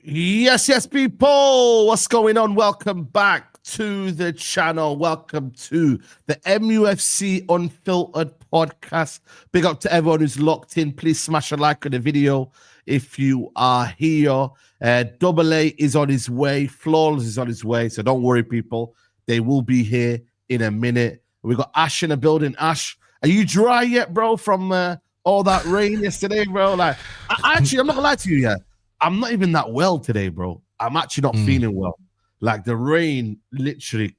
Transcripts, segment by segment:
Yes, people. What's going on? Welcome back to the channel. Welcome to the MUFC Unfiltered podcast. Big up to everyone who's locked in. Please smash a like on the video if you are here. Double A is on his way. Flawless is on his way. So don't worry, people. They will be here in a minute. We got Ash in the building. Ash, are you dry yet, bro, from all that rain yesterday, bro? Like, I'm not gonna lie to you, yeah. I'm not even that well today, bro. I'm actually not feeling well. Like the rain, literally,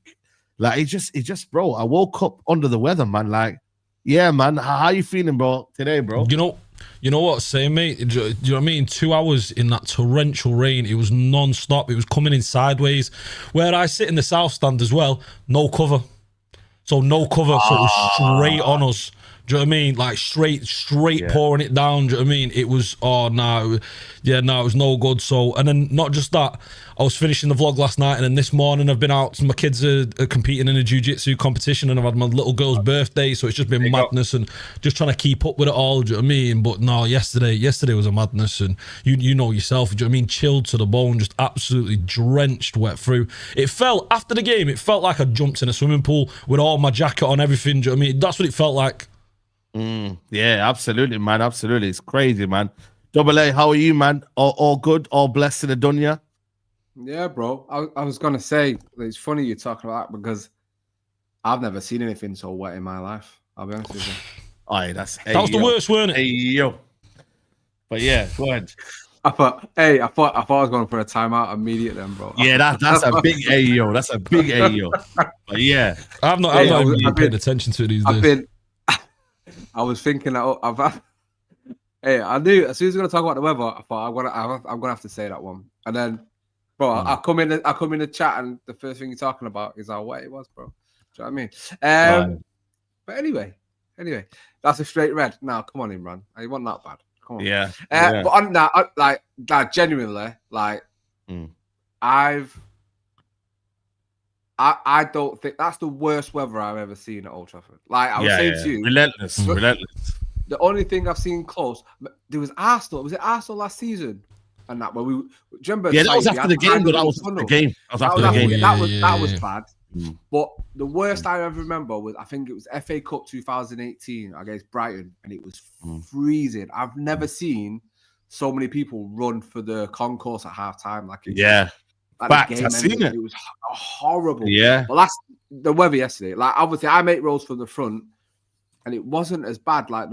like it just, bro. I woke up under the weather, man. Like, yeah, man. How you feeling, bro, today, bro? You know what, same, mate. Do you know what I mean? 2 hours in that torrential rain. It was non-stop. It was coming in sideways. Where I sit in the south stand as well, no cover. So no cover, so it was straight on us. Do you know what I mean? Like straight pouring it down. Do you know what I mean? It was, it was no good. So, and then not just that, I was finishing the vlog last night, and then this morning I've been out. My kids are competing in a jiu-jitsu competition, and I've had my little girl's birthday, so it's just been madness and just trying to keep up with it all. Do you know what I mean? But no, yesterday was a madness, and you know yourself. Do you know what I mean? Chilled to the bone, just absolutely drenched, wet through. It felt after the game. It felt like I jumped in a swimming pool with all my jacket on, everything. Do you know what I mean? That's what it felt like. Yeah, absolutely, man. Absolutely. It's crazy, man. Double A, how are you, man? All good? All blessed in the dunya? Yeah, bro. I was going to say, it's funny you're talking about that because I've never seen anything so wet in my life. I'll be honest with you. Aye, that was the worst, weren't it? Hey, yo. But yeah, go ahead. I thought I was going for a timeout immediately, then, bro. Yeah, that's a big Ayo. That's a big Ayo. But yeah. I've not even paid attention to it these days. I was thinking that I knew as soon as we're gonna talk about the weather, I thought I'm gonna have to say that one. And then, bro, I come in the chat, and the first thing you're talking about is how wet it was, bro. Do you know what I mean? But anyway, that's a straight red. Now, come on, Imran. It wasn't that bad. Come on. Yeah. But on that, like genuinely, like I don't think that's the worst weather I've ever seen at Old Trafford. Like I was saying to you, relentless. The only thing I've seen close, there was Arsenal. Was it Arsenal last season? And that where we remember? Yeah, that was after the game. But that was the game. That was bad. But the worst I ever remember was, I think it was FA Cup 2018 against Brighton, and it was freezing. I've never seen so many people run for the concourse at half time. Like Like Facts, the game I seen ended. it. It was horrible. Yeah. But that's the weather yesterday. Like obviously, I make rolls from the front, and it wasn't as bad. Like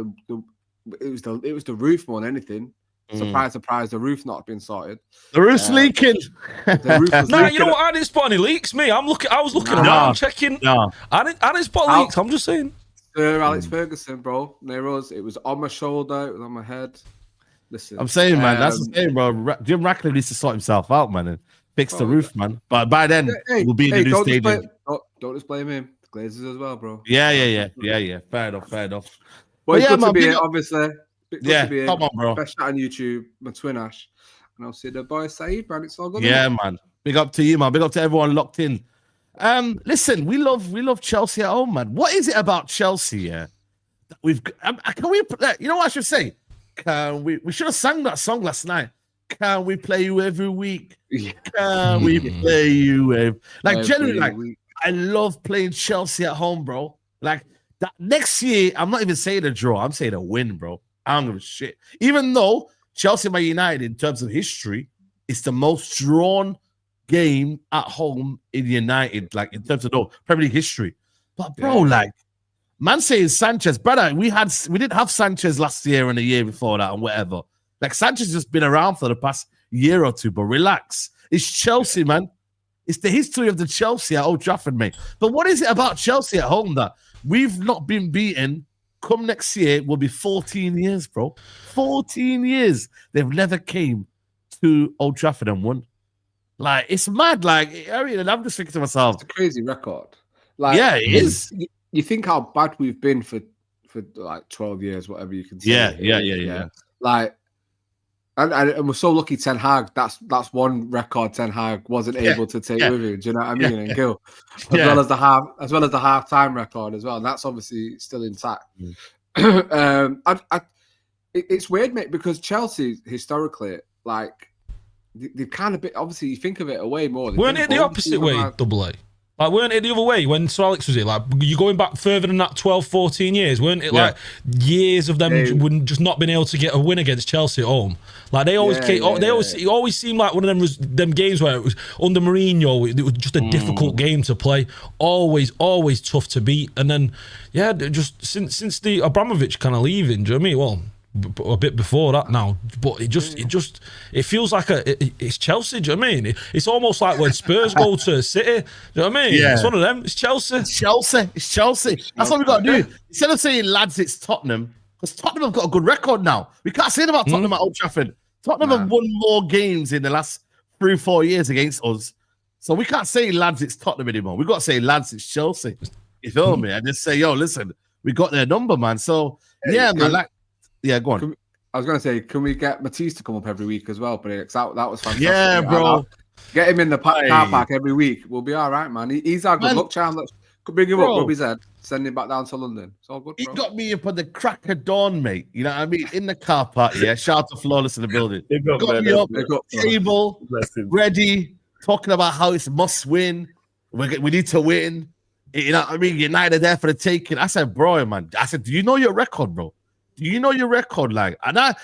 it was the roof more than anything. Surprise, surprise, the roof not been sorted. The roof's leaking. The roof was Nah, leaking. you know what? I didn't spot any leaks, me. I was looking around, Nah. checking. No. I didn't spot leaks. I'm just saying. Sir Alex Ferguson, bro. Near us. It was on my shoulder. It was on my head. Listen. I'm saying, man, that's the thing, bro. Jim Ratcliffe needs to sort himself out, man, and fix the roof, man. But by then, we'll be in the new stadium. Don't just blame him. The Glazers as well, bro. Yeah. Fair enough. But it's yeah, good man, to be here, obviously. Good Yeah, to be here. come on, bro. Best chat on YouTube, my twin Ash. And I'll see the boy Saeed, man. It's all good. Yeah, man. Big up to you, man. Big up to everyone locked in. Listen, we love Chelsea at home, man. What is it about Chelsea? Yeah, that we've can we? You know what I should say? Can we should have sang that song last night. Can we play you every week? Can we play you like generally? Like I love playing Chelsea at home, bro. Like that next year, I'm not even saying a draw. I'm saying a win, bro. I don't give a shit. Even though Chelsea Man United, in terms of history, is the most drawn game at home in United, like in terms of Premier League history. But bro, like man saying Sanchez, brother, we didn't have Sanchez last year and the year before that and whatever. Like Sanchez just been around for the past year or two, but relax. It's Chelsea, man. It's the history of the Chelsea at Old Trafford, mate. But what is it about Chelsea at home that we've not been beaten? Come next year, will be 14 years, bro. 14 years. They've never came to Old Trafford and won. Like, it's mad. Like, I mean, I'm just thinking to myself. It's a crazy record. Like, yeah, it is. You think how bad we've been for like 12 years, whatever you can say. Yeah. Like, and we're so lucky Ten Hag, that's one record Ten Hag wasn't able to take with him. Do you know what I mean? And Gil, as well as the half-time record as well. And that's obviously still intact. It's weird, mate, because Chelsea historically, like, they've kind of been, obviously you think of it away more. Weren't it the opposite way, Double A? Like, weren't it the other way when Sir Alex was here? Like, you're going back further than that 12, 14 years. Weren't it like years of them just not being able to get a win against Chelsea at home? Like, they always it always seemed like one of them games where it was under Mourinho, it was just a difficult game to play. Always tough to beat. And then, just since the Abramovich kind of leaving, do you know what I mean? Well, a bit before that now, but it feels like it's Chelsea. Do you know what I mean? It's almost like when Spurs go to City. Do you know what I mean? Yeah. It's one of them. It's Chelsea. It's Chelsea. That's what we got to do. Instead of saying lads, it's Tottenham, because Tottenham have got a good record now. We can't say it about Tottenham at Old Trafford. Tottenham have won more games in the last 3-4 years against us, so we can't say lads, it's Tottenham anymore. We got to say lads, it's Chelsea. You feel me? And just say, yo, listen, we got their number, man. So man, like. Yeah, go on. I was going to say, can we get Matisse to come up every week as well? But that was fantastic. Yeah, bro. Get him in the car park every week. We'll be all right, man. He's our good luck charm. Let's bring him up, rub his head, send him back down to London. It's all good, bro. He got me up on the crack of dawn, mate. You know what I mean? In the car park, Shout out to Flawless in the building. Got me up, table, ready, talking about how it's must win. We need to win. You know what I mean? United there for the taking. I said, bro, man. I said, do you know your record, bro? Do you know your record? Like, and I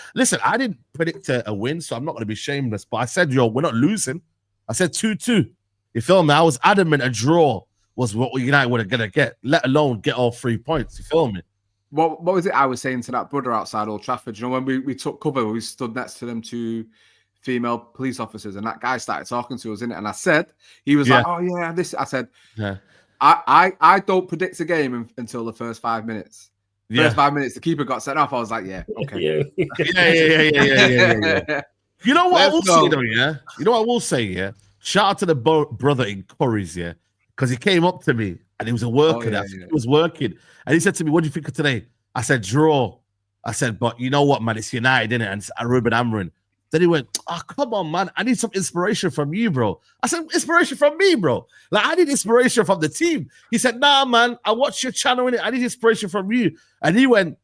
didn't predict a win, so I'm not going to be shameless. But I said, we're not losing. I said 2-2. You feel me? I was adamant a draw was what United were going to get, let alone get all 3 points. You feel me? What was it I was saying to that brother outside Old Trafford? You know, when we took cover, we stood next to them two female police officers, and that guy started talking to us, innit? And I said, he was like, oh, yeah, this. I said, I don't predict a game until the first 5 minutes. First 5 minutes, the keeper got sent off. I was like, okay. Yeah. You know what I will say, though, You know what I will say, Shout out to the brother in Curry's, because he came up to me and he was a worker. He was working. And he said to me, what do you think of today? I said, draw. I said, but you know what, man? It's United, innit? And it's Ruben Amorim. Then he went, oh, come on, man. I need some inspiration from you, bro. I said, inspiration from me, bro. Like, I need inspiration from the team. He said, nah, man. I watch your channel, innit? I need inspiration from you. And he went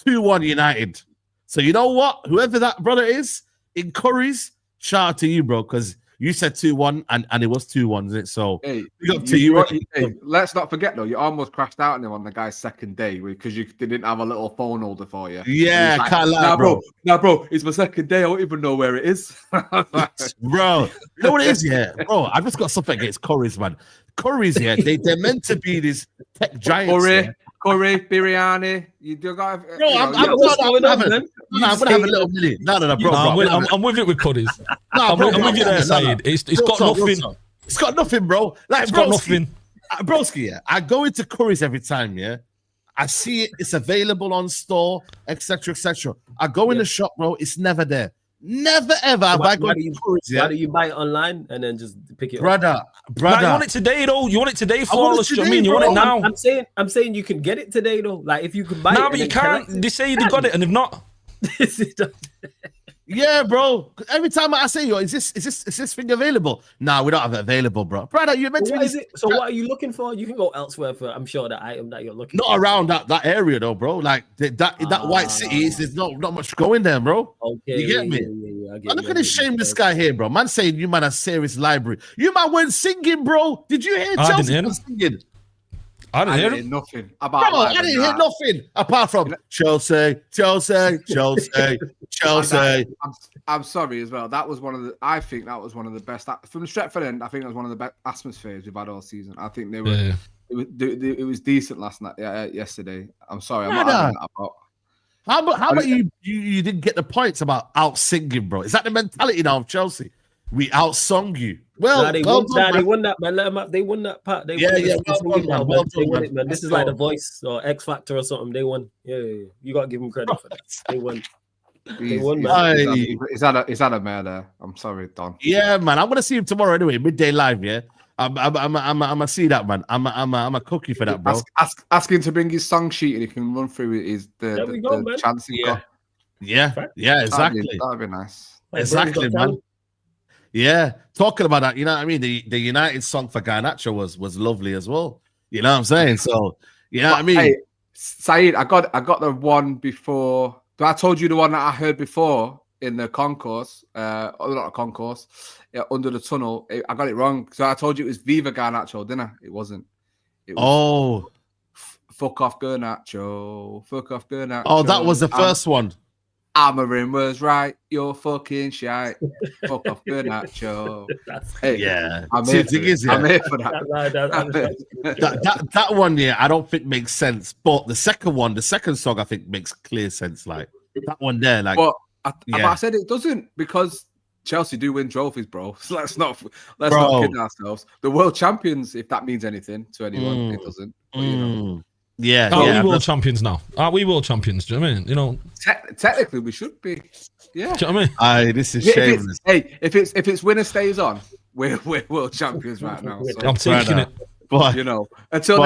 2-1 United. So you know what? Whoever that brother is in Curry's, shout out to you, bro, because You said 2-1, and it was 2-1, isn't it? So hey, big up to you. Hey, let's not forget though, you almost crashed out on him on the guy's second day because they didn't have a little phone holder for you. Yeah, like, can't lie, bro. Bro, it's my second day. I don't even know where it is. Bro, you know what it is, yeah, bro. I've just got something against Curry's, man. Curry's, yeah, they're meant to be these tech giants. Curry, biryani. You do got. Bro, I'm gonna have a little minute. No, bro. I'm with it with Curry's. I'm with you there, Saeed. It's got nothing. It's got nothing, bro. Like, it's got nothing. Broski, yeah. I go into Curry's every time, yeah. I see it. It's available on store, etc., etc. I go in the shop, bro. It's never there. Never ever have I gone to Curry's. Why do you buy it online and then just pick it up? Brother. Like, you want it today, though? You want it today, flawless? I mean, you want it now? I'm saying you can get it today, though. Like, if you can buy it. No, but you can't. They say they got it and they've not. Yeah, bro. Every time I say, yo, is this thing available? Nah, we don't have it available, bro. Brother, you meant to be. So what are you looking for? You can go elsewhere for, I'm sure, the item that you're looking for. Not around that area though, bro. Like that white city, there's not much going there, bro. Okay, you get me? Yeah. Look at this shameless guy here, bro. Man saying you man a serious library. You man went singing, bro. Did you hear Chelsea singing? I didn't hear nothing about. Bro, I didn't hear nothing apart from Chelsea. I'm sorry as well. That was one of the. I think that was one of the best from the Stretford end. I think that was one of the best atmospheres we've had all season. I think they were. Yeah. It was decent last night. Yesterday. I'm sorry. I'm not having that about. How about you didn't get the points about out singing, bro? Is that the mentality now of Chelsea? We outsung you. Well, they won that, man. Let them up. They won that part. They won it, man. This is like The Voice or X Factor or something. They won. Yeah. You got to give them credit for that. They won. They won, man. Is that a mayor there? I'm sorry, Don. Yeah, man. I'm gonna see him tomorrow anyway, midday live. Yeah, I'm gonna see that, man. I'm a cookie for that, bro. Ask him to bring his song sheet and he can run through it. The chance he got. Yeah, exactly. That'd be nice. Exactly, man. Yeah, talking about that, you know what I mean? The United song for Garnacho was lovely as well. You know what I'm saying? So, yeah, I mean, hey, Saeed, I got the one before. I told you the one that I heard before in the concourse, not a concourse, under the tunnel. I got it wrong. So I told you it was Viva Garnacho, didn't I? It wasn't. It was fuck off Garnacho. Fuck off Garnacho. Oh, that was the first one. Amorim was right. You're fucking shite. Fuck off Garnacho. Hey, yeah. I'm here for that. That one, yeah, I don't think makes sense. But the second song, I think makes clear sense. Like that one there, like. But I said it doesn't because Chelsea do win trophies, bro. So let's not kid ourselves. The world champions, if that means anything to anyone, it doesn't. But, you know. Yeah, Are we world champions now? Are we world champions? Do you know what I mean? You know, technically we should be. Yeah. Do you know what I mean? This is shameless. If it's winner stays on, we're world champions right now. So. I'm taking it. Boy. You know, until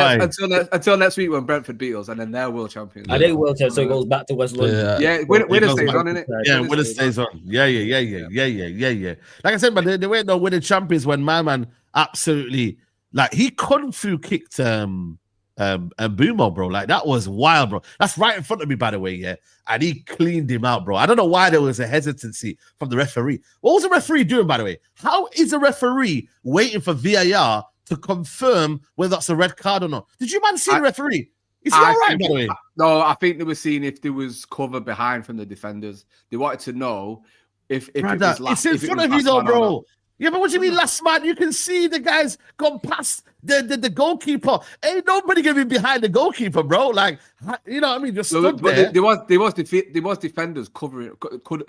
next week when Brentford beat us, and then they're world champions. Are they world champions? So it goes back to West London. Yeah, winner stays on, innit? Yeah, winner stays on. Yeah. Like I said, but they weren't no winning champions when my man absolutely he kung fu kicked Bumo, bro. Like that was wild, bro. That's right in front of me, by the way, yeah. And he cleaned him out, bro. I don't know why there was a hesitancy from the referee. What was the referee doing, by the way? How is the referee waiting for VAR to confirm whether that's a red card or not? Did you man see the referee? Is he all right, by the way? No, I think they were seeing if there was cover behind from the defenders. They wanted to know if it was last. It's in front of you, though, bro. Yeah, but what do you mean last man? You can see the guys gone past the goalkeeper. Ain't nobody gonna be behind the goalkeeper, bro. Like, you know what I mean? Just stood there. There was defenders covering. Could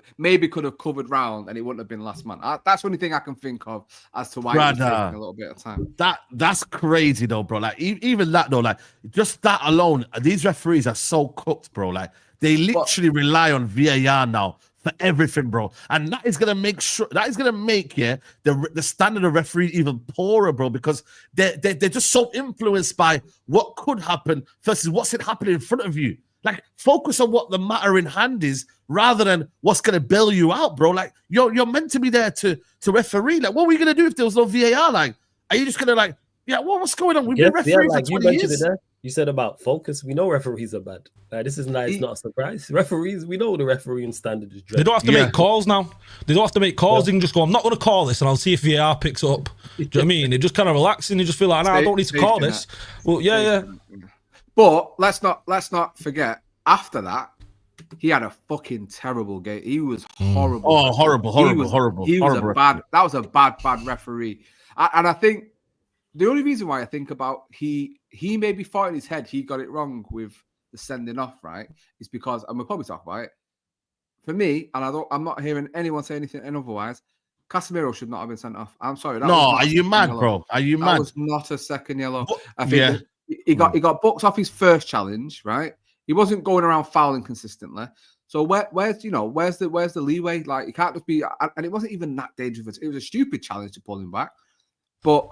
have covered round, and it wouldn't have been last man. That's the only thing I can think of as to why it's taking a little bit of time. That's crazy though, bro. Like even that though, like just that alone, these referees are so cooked, bro. Like they literally rely on VAR now for everything, bro, and that is gonna make the standard of referee even poorer, bro, because they're just so influenced by what could happen versus what's happening in front of you. Like, focus on what the matter in hand is rather than what's gonna bail you out, bro. Like, you're meant to be there to referee. Like, what were you gonna do if there was no VAR? Like, are you just gonna Yeah, what's going on? We've been refereeing for 20 years. There. You said about focus. We know referees are bad. This is not. It's not a surprise. Referees, we know the refereeing standard is dreadful. They don't have to make calls now. They don't have to make calls. They can just go, I'm not going to call this, and I'll see if VAR picks it up. Do you know what I mean? They just kind of relax and they just feel like, I don't need to call this. Well, yeah. But let's not forget, after that, he had a fucking terrible game. He was horrible. Oh, horrible. He was a bad. That was a bad referee. And I think the only reason why I think about he maybe thought in his head he got it wrong with the sending off, right? Is because, and we'll probably talk about it. For me, and I'm not hearing anyone say anything otherwise, Casemiro should not have been sent off. I'm sorry. Are you mad, bro? Are you mad? That was not a second yellow. I think he got booked off his first challenge, right? He wasn't going around fouling consistently. So where's the leeway? Like, it can't just be, and it wasn't even that dangerous. It was a stupid challenge to pull him back. But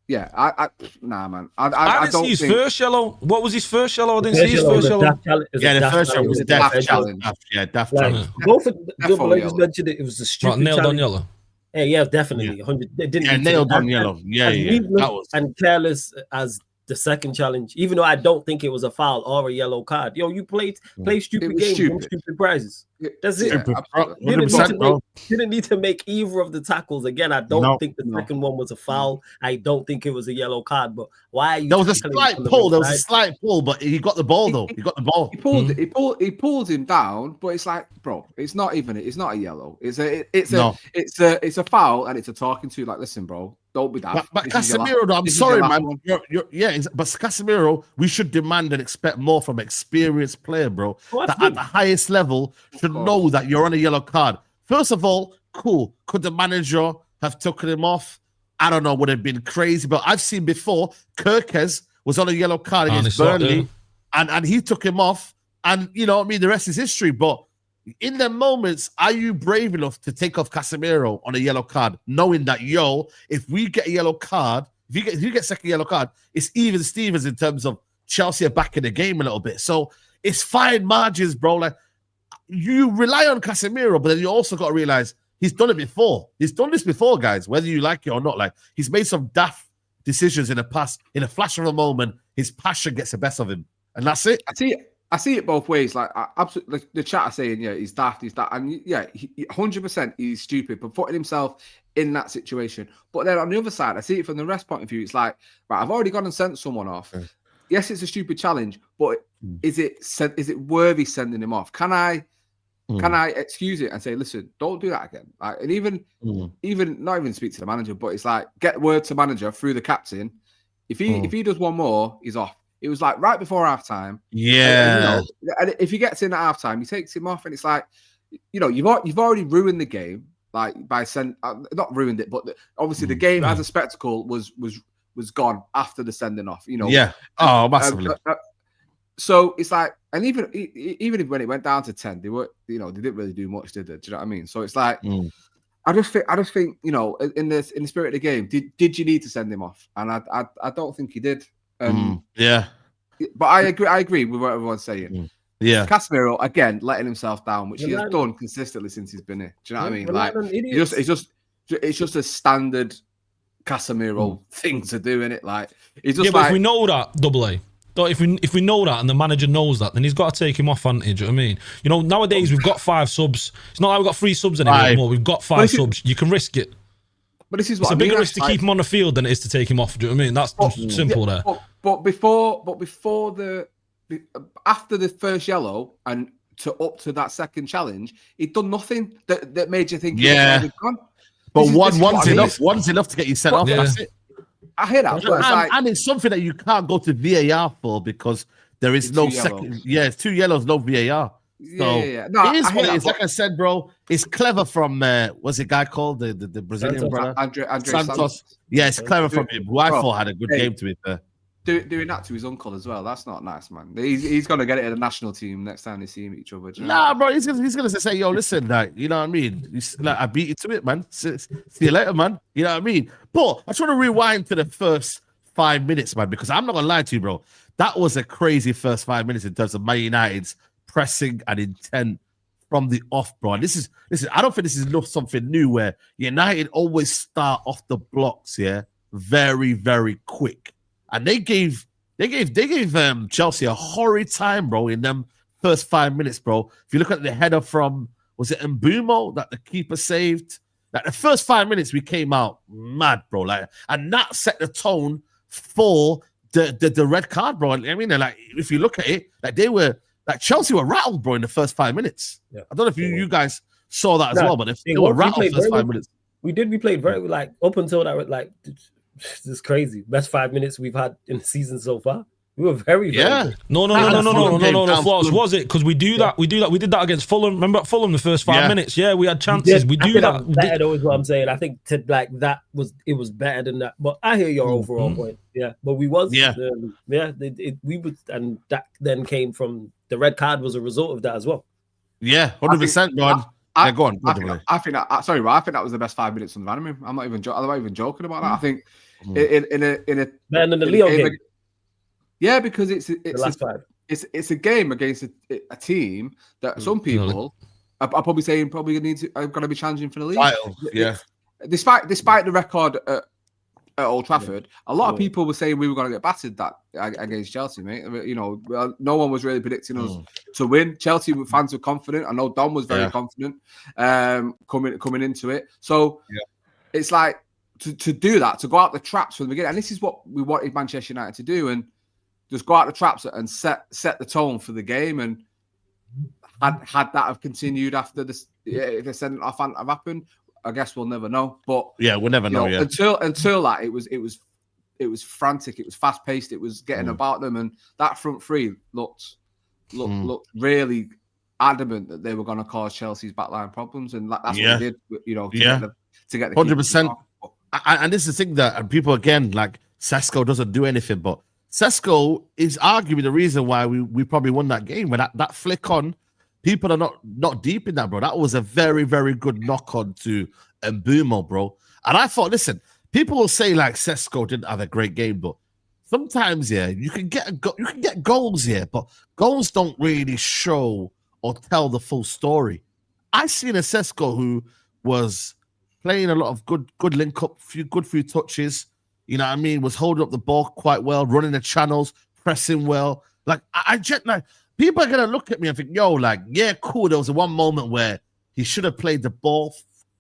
yeah, nah, man. I didn't see his first yellow. What was his first yellow? I didn't see his first yellow. The first one was a daft challenge. Yeah, daft challenge. Both of the just mentioned it. It was a stupid nailed on yellow. Yeah, definitely. 100. They didn't nailed on yellow. Yeah. That was and careless as the second challenge, even though I don't think it was a foul or a yellow card. Yo, you play stupid games, stupid prizes. That's it. Didn't need to make either of the tackles. Again, I don't think the second one was a foul. I don't think it was a yellow card. But why are you? There was a slight pull. But he got the ball though. He got the ball. He pulled him down. But it's like, bro, it's not a yellow. It's a foul, and it's a talking to. Like, listen, bro. Don't be daft. But Casemiro, I'm sorry, man. But Casemiro, we should demand and expect more from experienced player, bro. That at the highest level should know that you're on a yellow card. First of all, cool. Could the manager have taken him off? I don't know. Would have been crazy. But I've seen before, Kirkes was on a yellow card against Burnley, and he took him off. And you know what I mean? The rest is history. But in the moments, are you brave enough to take off Casemiro on a yellow card, knowing that, if we get a yellow card, if you get second yellow card, it's even Stevens in terms of Chelsea are back in the game a little bit. So it's fine margins, bro. Like, you rely on Casemiro, but then you also got to realize he's done it before. He's done this before, guys, whether you like it or not. Like, he's made some daft decisions in the past. In a flash of a moment, his passion gets the best of him. And that's it. I see it both ways. Like, absolutely, the chat are saying, he's daft, and 100% he's stupid for putting himself in that situation. But then on the other side, I see it from the rest point of view. It's like, right, I've already gone and sent someone off. Yes, it's a stupid challenge, but is it worthy sending him off? Can I excuse it and say, listen, don't do that again? Like, and even not even speak to the manager, but it's like, get word to manager through the captain. If he does one more, he's off. It was like right before halftime. Yeah. And if he gets in at halftime, he takes him off, and it's like, you've already ruined the game, like by not ruined it, but obviously the game as a spectacle was gone after the sending off. Yeah. Oh, massively. So it's like, and even when it went down to 10, they didn't really do much, did they? Do you know what I mean? So it's like, I just think, in the spirit of the game, did you need to send him off? And I don't think he did. But I agree with what everyone's saying. Yeah, Casemiro again letting himself down, which he has done consistently since he's been here. Do you know what I mean? Like, it's just a standard Casemiro thing to do, innit? Like, it's just but if we know that, Double A. If we know that and the manager knows that, then he's got to take him off, advantage. You know what I mean? Nowadays we've got 5 subs. It's not like we've got 3 subs anymore. We've got 5 subs. You can risk it. But this is what it's a bigger risk to keep him on the field than it is to take him off. Do you know what I mean? That's simple there. But after the first yellow and up to that second challenge, he'd done nothing that made you think. Yeah. But one's enough. One's enough to get you sent off. Yeah. That's it. I hear that. And it's something that you can't go to VAR for because there is no second. Yeah, it's 2 yellows, no VAR. So No, it is what it is. Like I said, bro, it's clever from what's the guy called the Brazilian brother Andre Santos. Yeah, it's clever from him. Who I thought had a good game to be fair. Doing that to his uncle as well. That's not nice, man. He's gonna get it in the national team next time they see each other. Nah, bro, he's gonna say, yo, listen, like, you know what I mean? Like, I beat you to it, man. See you later, man. You know what I mean? But I try to rewind to the first 5 minutes, man, because I'm not gonna lie to you, bro. That was a crazy first 5 minutes in terms of Man United's pressing and intent from the off, bro. And listen, I don't think this is something new where United always start off the blocks, yeah, very, very quick. And they gave Chelsea a horrid time, bro, in them first 5 minutes, bro. If you look at the header from, was it Mbumo that the keeper saved? Like the first 5 minutes, we came out mad, bro. Like, and that set the tone for the red card, bro. I mean, like if you look at it, like Chelsea were rattled, bro, in the first 5 minutes. Yeah. I don't know if you guys saw that as well, but they were rattled first 5 minutes. We played very like up until that, like this is crazy. Best 5 minutes we've had in the season so far. We were very good. No. Floss, was it? Because we do that. We did that against Fulham. Remember at Fulham the first 5 minutes? Yeah, we had chances. We do that. Better though is what I'm saying. I think it was better than that. But I hear your overall point. Yeah, but we was. Yeah, we would, and that then came from the red card was a result of that as well. Yeah, 100%, man. Go on. I think that was the best 5 minutes on the Amorim. I'm not even joking about that. I think in a better than the Lyon game. Yeah, because it's a game against a team that some people are probably saying are going to be challenging for the league. Yeah. Despite the record at Old Trafford, a lot of people were saying we were going to get battered that against Chelsea, mate. You know, no one was really predicting us to win. Chelsea fans were confident. I know Don was very confident coming into it. So it's like to do that, to go out the traps from the beginning, and this is what we wanted Manchester United to do, and just go out the traps and set the tone for the game. And had that have continued after this, if the sending off hadn't have happened, I guess we'll never know. But we'll never know. Until that, it was frantic. It was fast paced. It was getting about them, and that front three looked really adamant that they were going to cause Chelsea's backline problems, and that's what they did. You know, to get the 100%. And this is the thing that people again like Cesco doesn't do anything, but Cesco is arguably the reason why we probably won that game. When that flick on, people are not deep in that, bro. That was a very, very good knock on to Mbumo, bro. And I thought, listen, people will say like Cesco didn't have a great game, but sometimes, you can get goals here, but goals don't really show or tell the full story. I seen a Cesco who was playing a lot of good link up, few touches. You know what I mean? Was holding up the ball quite well, running the channels, pressing well. Like people are gonna look at me and think, yo, like, yeah, cool. There was one moment where he should have played the ball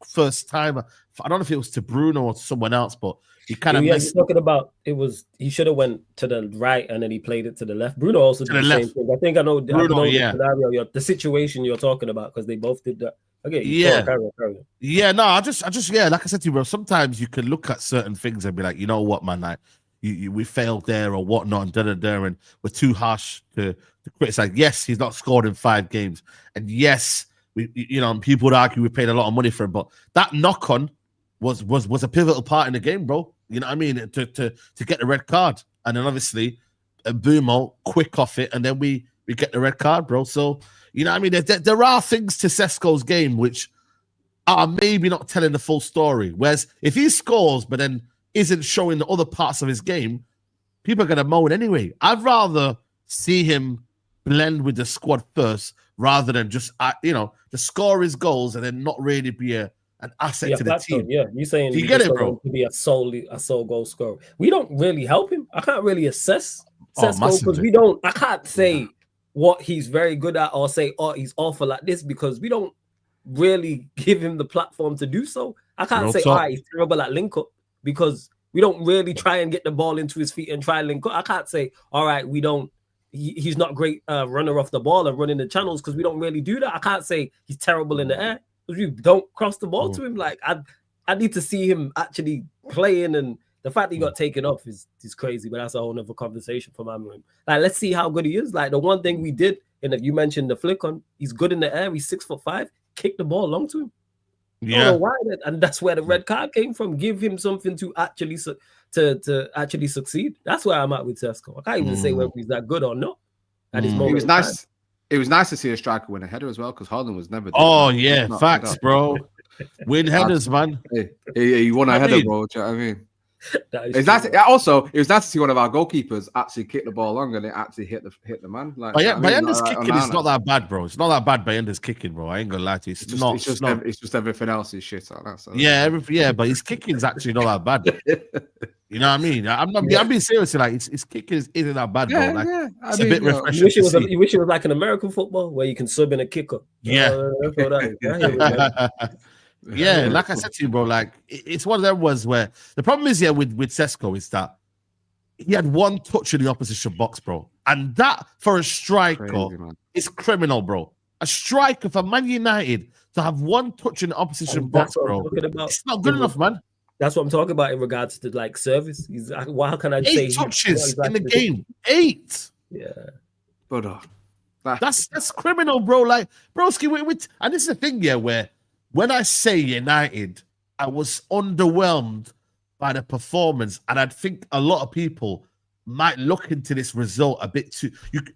first time. I don't know if it was to Bruno or to someone else, but he kind of he's talking about he should have went to the right and then he played it to the left. Bruno also did the same thing. I think I know Bruno, the scenario, the situation you're talking about, because they both did that. Okay, carry on. Yeah, no, I just like I said to you, bro, sometimes you can look at certain things and be like, you know what, man, like we failed there or whatnot, and and we're too harsh to criticize. Yes, he's not scored in 5 games, and yes, people would argue we paid a lot of money for him, but that knock on was a pivotal part in the game, bro. You know what I mean? To get the red card, and then obviously Mbumo quick off it, and then we get the red card, bro. So. You know what I mean? There are things to Cesco's game which are maybe not telling the full story. Whereas if he scores but then isn't showing the other parts of his game, people are going to moan anyway. I'd rather see him blend with the squad first rather than just, to score his goals and then not really be an asset to the team. Yeah, you're saying you get it, bro. To be a sole goal scorer. We don't really help him. I can't really assess Cesco because I can't say what he's very good at or say, he's awful at this, because we don't really give him the platform to do so. I can't say, he's terrible at link up, because we don't really try and get the ball into his feet and try and link up. I can't say, he's not great runner off the ball and running the channels, because we don't really do that. I can't say he's terrible in the air, because we don't cross the ball to him. Like, I need to see him actually playing, and the fact that he got taken off is crazy, but that's a whole nother conversation for Amorim. Like, let's see how good he is. Like, the one thing we did, and if you mentioned the flick on, he's good in the air. He's 6'5", kick the ball long to him. Yeah, I don't know why and that's where the red card came from. Give him something to actually to actually succeed. That's where I'm at with Cesco. I can't even say whether he's that good or not. At his moment, it was nice. It was nice to see a striker win a header as well, because Haaland was never. Facts, bro. Win headers, man. He won a header, bro. Do you know what I mean? It's nice. Also, it was nice to see one of our goalkeepers actually kick the ball long and it actually hit the man. Like, Bayenda's kicking is not that bad, bro. It's not that bad. Bayenda's kicking, bro. I ain't gonna lie to you. It's just everything else is shit like that. So. Yeah, but his kicking is actually not that bad. You know what I mean? I'm being serious. Like his kicking isn't that bad, bro. Like it's a bit refreshing. You wish it was like an American football where you can sub in a kicker. Yeah. Yeah, like I said to you, bro, like it's one of them ones where the problem is with Cesco is that he had one touch in the opposition box, bro. And that for a striker is criminal, bro. A striker for Man United to have one touch in the opposition box, bro. It's not good enough, man. That's what I'm talking about in regards to like service. How can I say 8 touches in the game? 8. Yeah. But that's criminal, bro. Like, broski, and this is the thing, yeah, where when I say United, I was underwhelmed by the performance, and I think a lot of people might look into this result a bit too.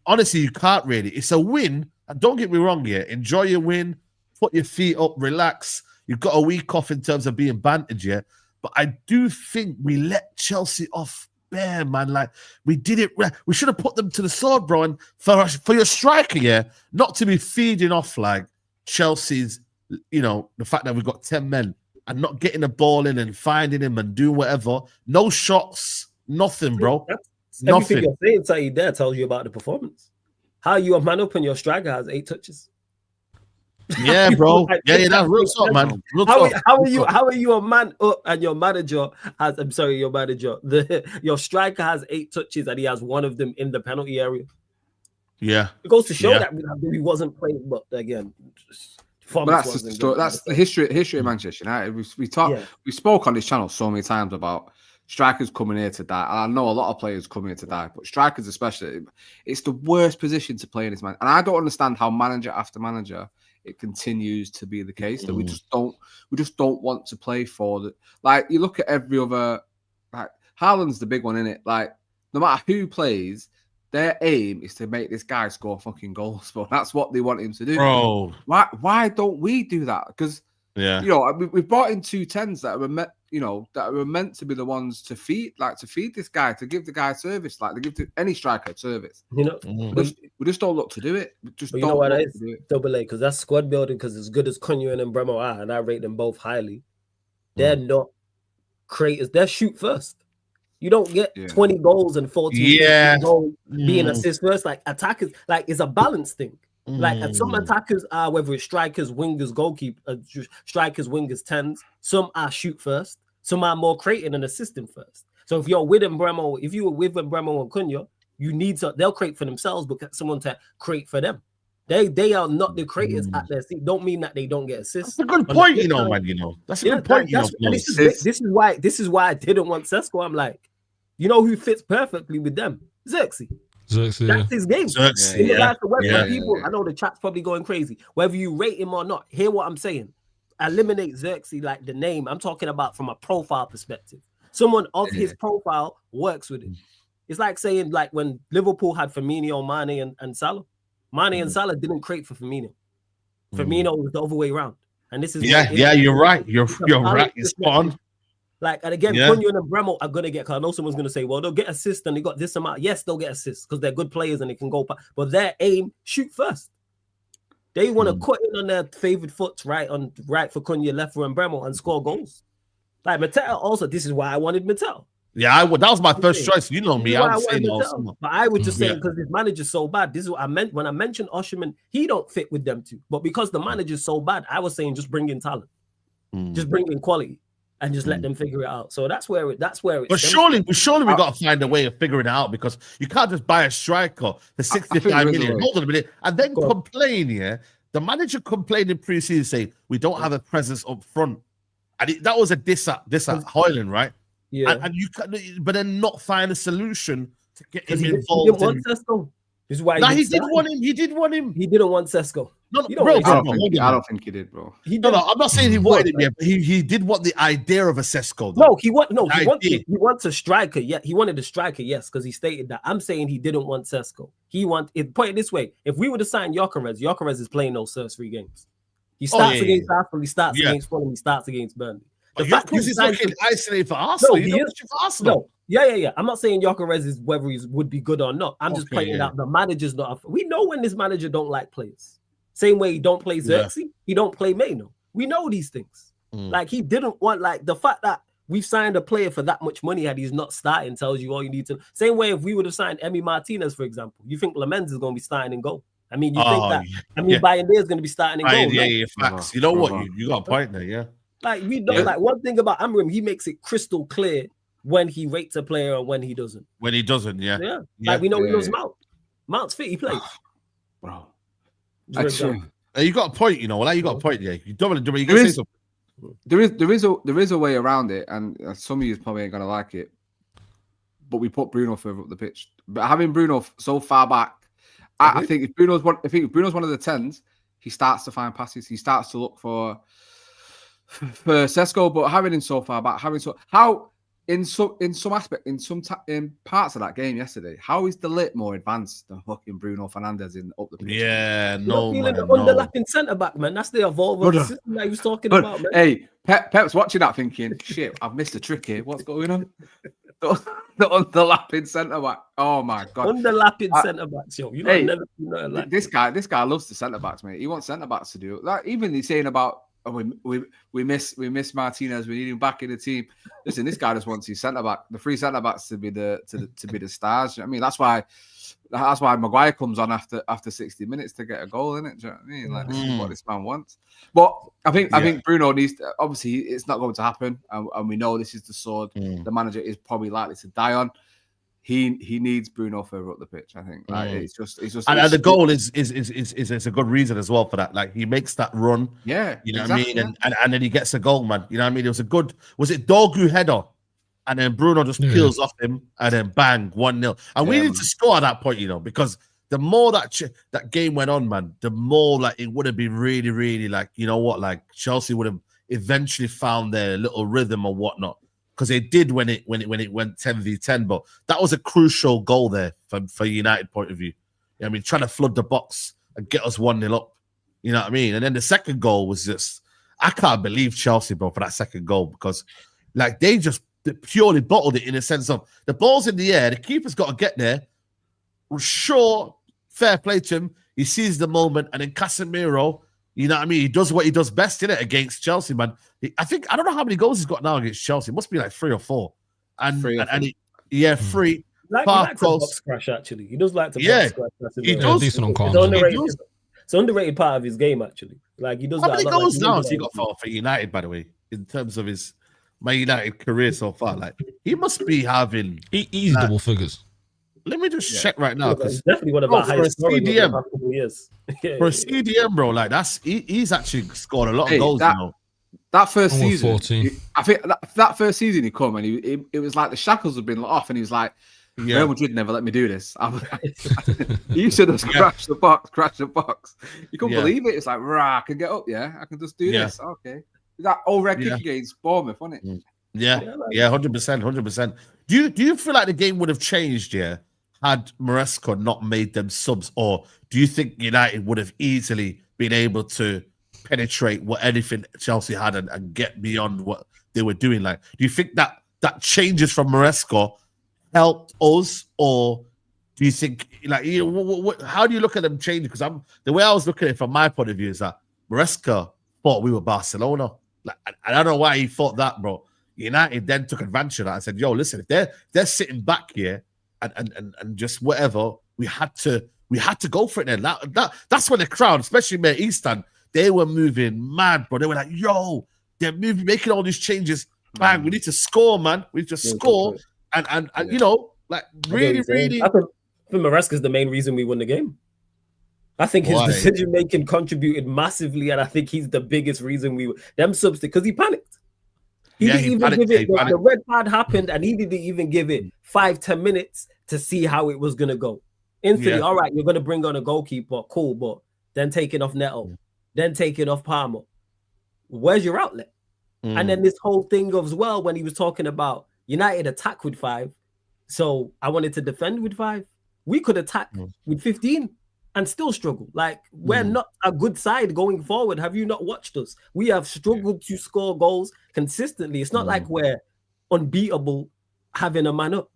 Honestly, you can't really. It's a win, and don't get me wrong here. Enjoy your win, put your feet up, relax. You've got a week off in terms of being bantered, yeah. But I do think we let Chelsea off bare, man. Like, we did it. We should have put them to the sword, bro. And for your striker, yeah, not to be feeding off like Chelsea's. You know, the fact that we've got 10 men and not getting the ball in and finding him and doing whatever. No shots, nothing, bro. Nothing. Everything you're saying, Saeed, there tells you about the performance. How you a man up and your striker has 8 touches. Yeah, bro. Yeah, that's real talk, man. Real talk. How are you a man up and your manager has? I'm sorry, your manager. Your striker has 8 touches and he has one of them in the penalty area. Yeah, it goes to show that he wasn't playing. But again. But that's the story. That's the history of Manchester United. We spoke on this channel so many times about strikers coming here to die. And I know a lot of players come here to die, but strikers especially, it's the worst position to play in this man. And I don't understand how manager after manager it continues to be the case that we just don't want to play for the. Like, you look at every other, like Haaland's the big one, isn't it? Like, no matter who plays, their aim is to make this guy score fucking goals, but that's what they want him to do. Bro, why don't we do that? Because you know, we've brought in 2 10s that were meant to be the ones to feed this guy, to give the guy service, like they give to any striker service. You know, we just don't look to do it. We just don't. You know what it is? Double A, because that's squad building. Because as good as Cunha and Bremo are, and I rate them both highly, they're not creators. They're shoot first. You don't get 20 goals and 14 goals being assist first. Like, attackers, like, it's a balance thing. Like, and some attackers are, whether it's strikers, wingers, goalkeepers, strikers, wingers, 10s. Some are shoot first. Some are more creating and assisting first. So if you're with Bremo, if you were with Bremo and Cunha, you need to. They'll create for themselves, but someone to create for them. They are not the creators at their seat. Don't mean that they don't get assists. That's a good point, you know, man. You know, that's a good point. This is why I didn't want Cesco. I'm like, you know who fits perfectly with them? Xerxes. That's his game. People, I know the chat's probably going crazy. Whether you rate him or not, hear what I'm saying. Eliminate Xerxes, like the name. I'm talking about from a profile perspective. Someone of his profile works with it. It's like saying, like when Liverpool had Firmino, Mane, and Salah. Mane and Salah didn't create for Firmino. Firmino was the other way around. And this is you're right. You're right. It's spot on. Like, and again, Cunha and Bremo are gonna get. Cause I know someone's gonna say, "Well, they'll get assists and they got this amount." Yes, they'll get assists because they're good players and they can go. But their aim, shoot first. They want to cut in on their favored foot, right for Cunha, left for Bremo, and score goals. Like Mattel, also, this is why I wanted Mattel. Yeah, that was my first choice. You know me. I was saying but I was just saying because this manager's so bad. This is what I meant when I mentioned Osherman. He don't fit with them too. But because the manager's so bad, I was saying just bring in talent, just bring in quality, and just let them figure it out. So that's where it. But surely we got to find a way of figuring it out because you can't just buy a striker for 65 million. Hold on a minute, and then complain. Yeah, the manager complained in pre-season saying we don't have a presence up front, and that was a diss at Hoyland, right? Yeah, and you can, but then not find a solution to get him involved. He didn't want Cesco. This is why he did want him. He did want him. He didn't want Cesco. I don't think he did, bro. I'm not saying he wanted him yet, but he did want the idea of a Cesco. Though. He wants a striker. Yeah, he wanted a striker. Yes, because he stated that. I'm saying he didn't want Cesco. Put it this way: if we were to sign Gyökeres is playing those first 3 games. He starts against Arsenal. He starts against Fulham. He starts against Burnley. The fact he's looking isolated for Arsenal. No, for Arsenal. No. Yeah. I'm not saying Gyökeres is whether he would be good or not. I'm just pointing out the manager's not. We know when this manager don't like players. Same way he don't play Xerxes, he don't play Maino. We know these things. Like he didn't want the fact that we've signed a player for that much money and he's not starting tells you all you need to. Same way if we would have signed Emi Martinez, for example, you think Lamens is going to be starting in goal. I mean, you think that? I mean, Bayern is going to be starting in goal. Yeah, facts. You know what? You got a point there, yeah. Like we don't like one thing about Amorim, he makes it crystal clear when he rates a player and when he doesn't. When he doesn't, yeah. Like we know he knows Mount. Mount's fit, he plays. Bro. You got a point, you know. Like you got a point, yeah. You don't want to do it. You can say something. There is a way around it, and some of you probably ain't gonna like it. But we put Bruno further up the pitch. But having Bruno so far back, I think if Bruno's one of the 10s, he starts to find passes. He starts to look for Cesco. But having him so far back, in parts of that game yesterday, how is the lit more advanced than fucking Bruno Fernandes in up the pitch? Yeah, no, man. Underlapping centre back, man. That's the evolving system that he was talking about, man. Hey, Pep's watching that thinking, shit, I've missed a trick here. What's going on? The underlapping centre back. Oh my god, underlapping centre backs, yo. Never like this guy loves the centre backs, mate. He wants centre backs to do it. Like even he's saying about. We miss Martinez. We need him back in the team. Listen, this guy just wants his centre back, the three centre backs to be the stars. I mean, that's why Maguire comes on after 60 minutes to get a goal, isn't it? Do you know what I mean? Like this is what this man wants. But I think Bruno needs to, obviously it's not going to happen, and we know this is the sword the manager is probably likely to die on. He needs Bruno further up the pitch. I think it's just and the goal is a good reason as well for that. Like he makes that run, you know what I mean, and then he gets a goal, man. You know what I mean? It was it Dogu header, and then Bruno just peels off him, and then bang 1-0. And we need to score at that point, you know, because the more that game went on, man, the more like it would have been really, really like you know what, like Chelsea would have eventually found their little rhythm or whatnot. Because they did when it went 10v10, but that was a crucial goal there for United point of view. You know what I mean, trying to flood the box and get us 1-0 up. You know what I mean? And then the second goal was just, I can't believe Chelsea, bro, for that second goal because like they purely bottled it in a sense of the ball's in the air, the keeper's got to get there. Sure, fair play to him. He sees the moment, and then Casemiro, you know what I mean? He does what he does best in it against Chelsea, man. I don't know how many goals he's got now against Chelsea. It must be like 3 or 4. And 3. Like he likes a box crash, actually. He does like to box crash. He does. Decent on corners. It's an underrated part of his game, actually. Like he does. How many goals now has he got for United, by the way, in terms of his Man United career so far? Like he must be having easy double figures. Let me just check right now because definitely one of our highest CDM. Years. For a CDM, bro, like he's actually scored a lot of goals. That first season, 14. I think that first season he come and it was like the shackles had been off, and he was like, Real Madrid never let me do this. You should have crash the box. You couldn't believe it. It's like, I can get up, I can just do this. Okay. That red kick against Bournemouth, wasn't it? Yeah, 100%. Do you feel like the game would have changed, had Maresca not made them subs, or do you think United would have easily been able to penetrate what anything Chelsea had and get beyond what they were doing? Like, do you think that changes from Maresca helped us, or do you think like how do you look at them changing? Because the way I was looking at it from my point of view is that Maresca thought we were Barcelona. Like, I don't know why he thought that, bro. United then took advantage of that and said, "Yo, listen, if they're sitting back here and just whatever, we had to go for it." Then that's when the crowd, especially Mayor East Stand, they were moving mad, bro. They were like, "Yo, they're making all these changes. Bang, we need to score, man. We need to score." And you know, like really. I think Maresca is the main reason we won the game. I think his decision making contributed massively, and I think he's the biggest reason them subs because he panicked. He didn't even give it. The red card happened, and he didn't even give it 5-10 minutes to see how it was gonna go. Instantly, all right, you're gonna bring on a goalkeeper, cool, but then taking off Neto, then taking off Palmer. Where's your outlet? And then this whole thing as well when he was talking about United attack with 5, so I wanted to defend with 5. We could attack with 15. and still struggle. Like, we're not a good side going forward. Have you not watched us? We have struggled to score goals consistently. It's not like we're unbeatable having a man up.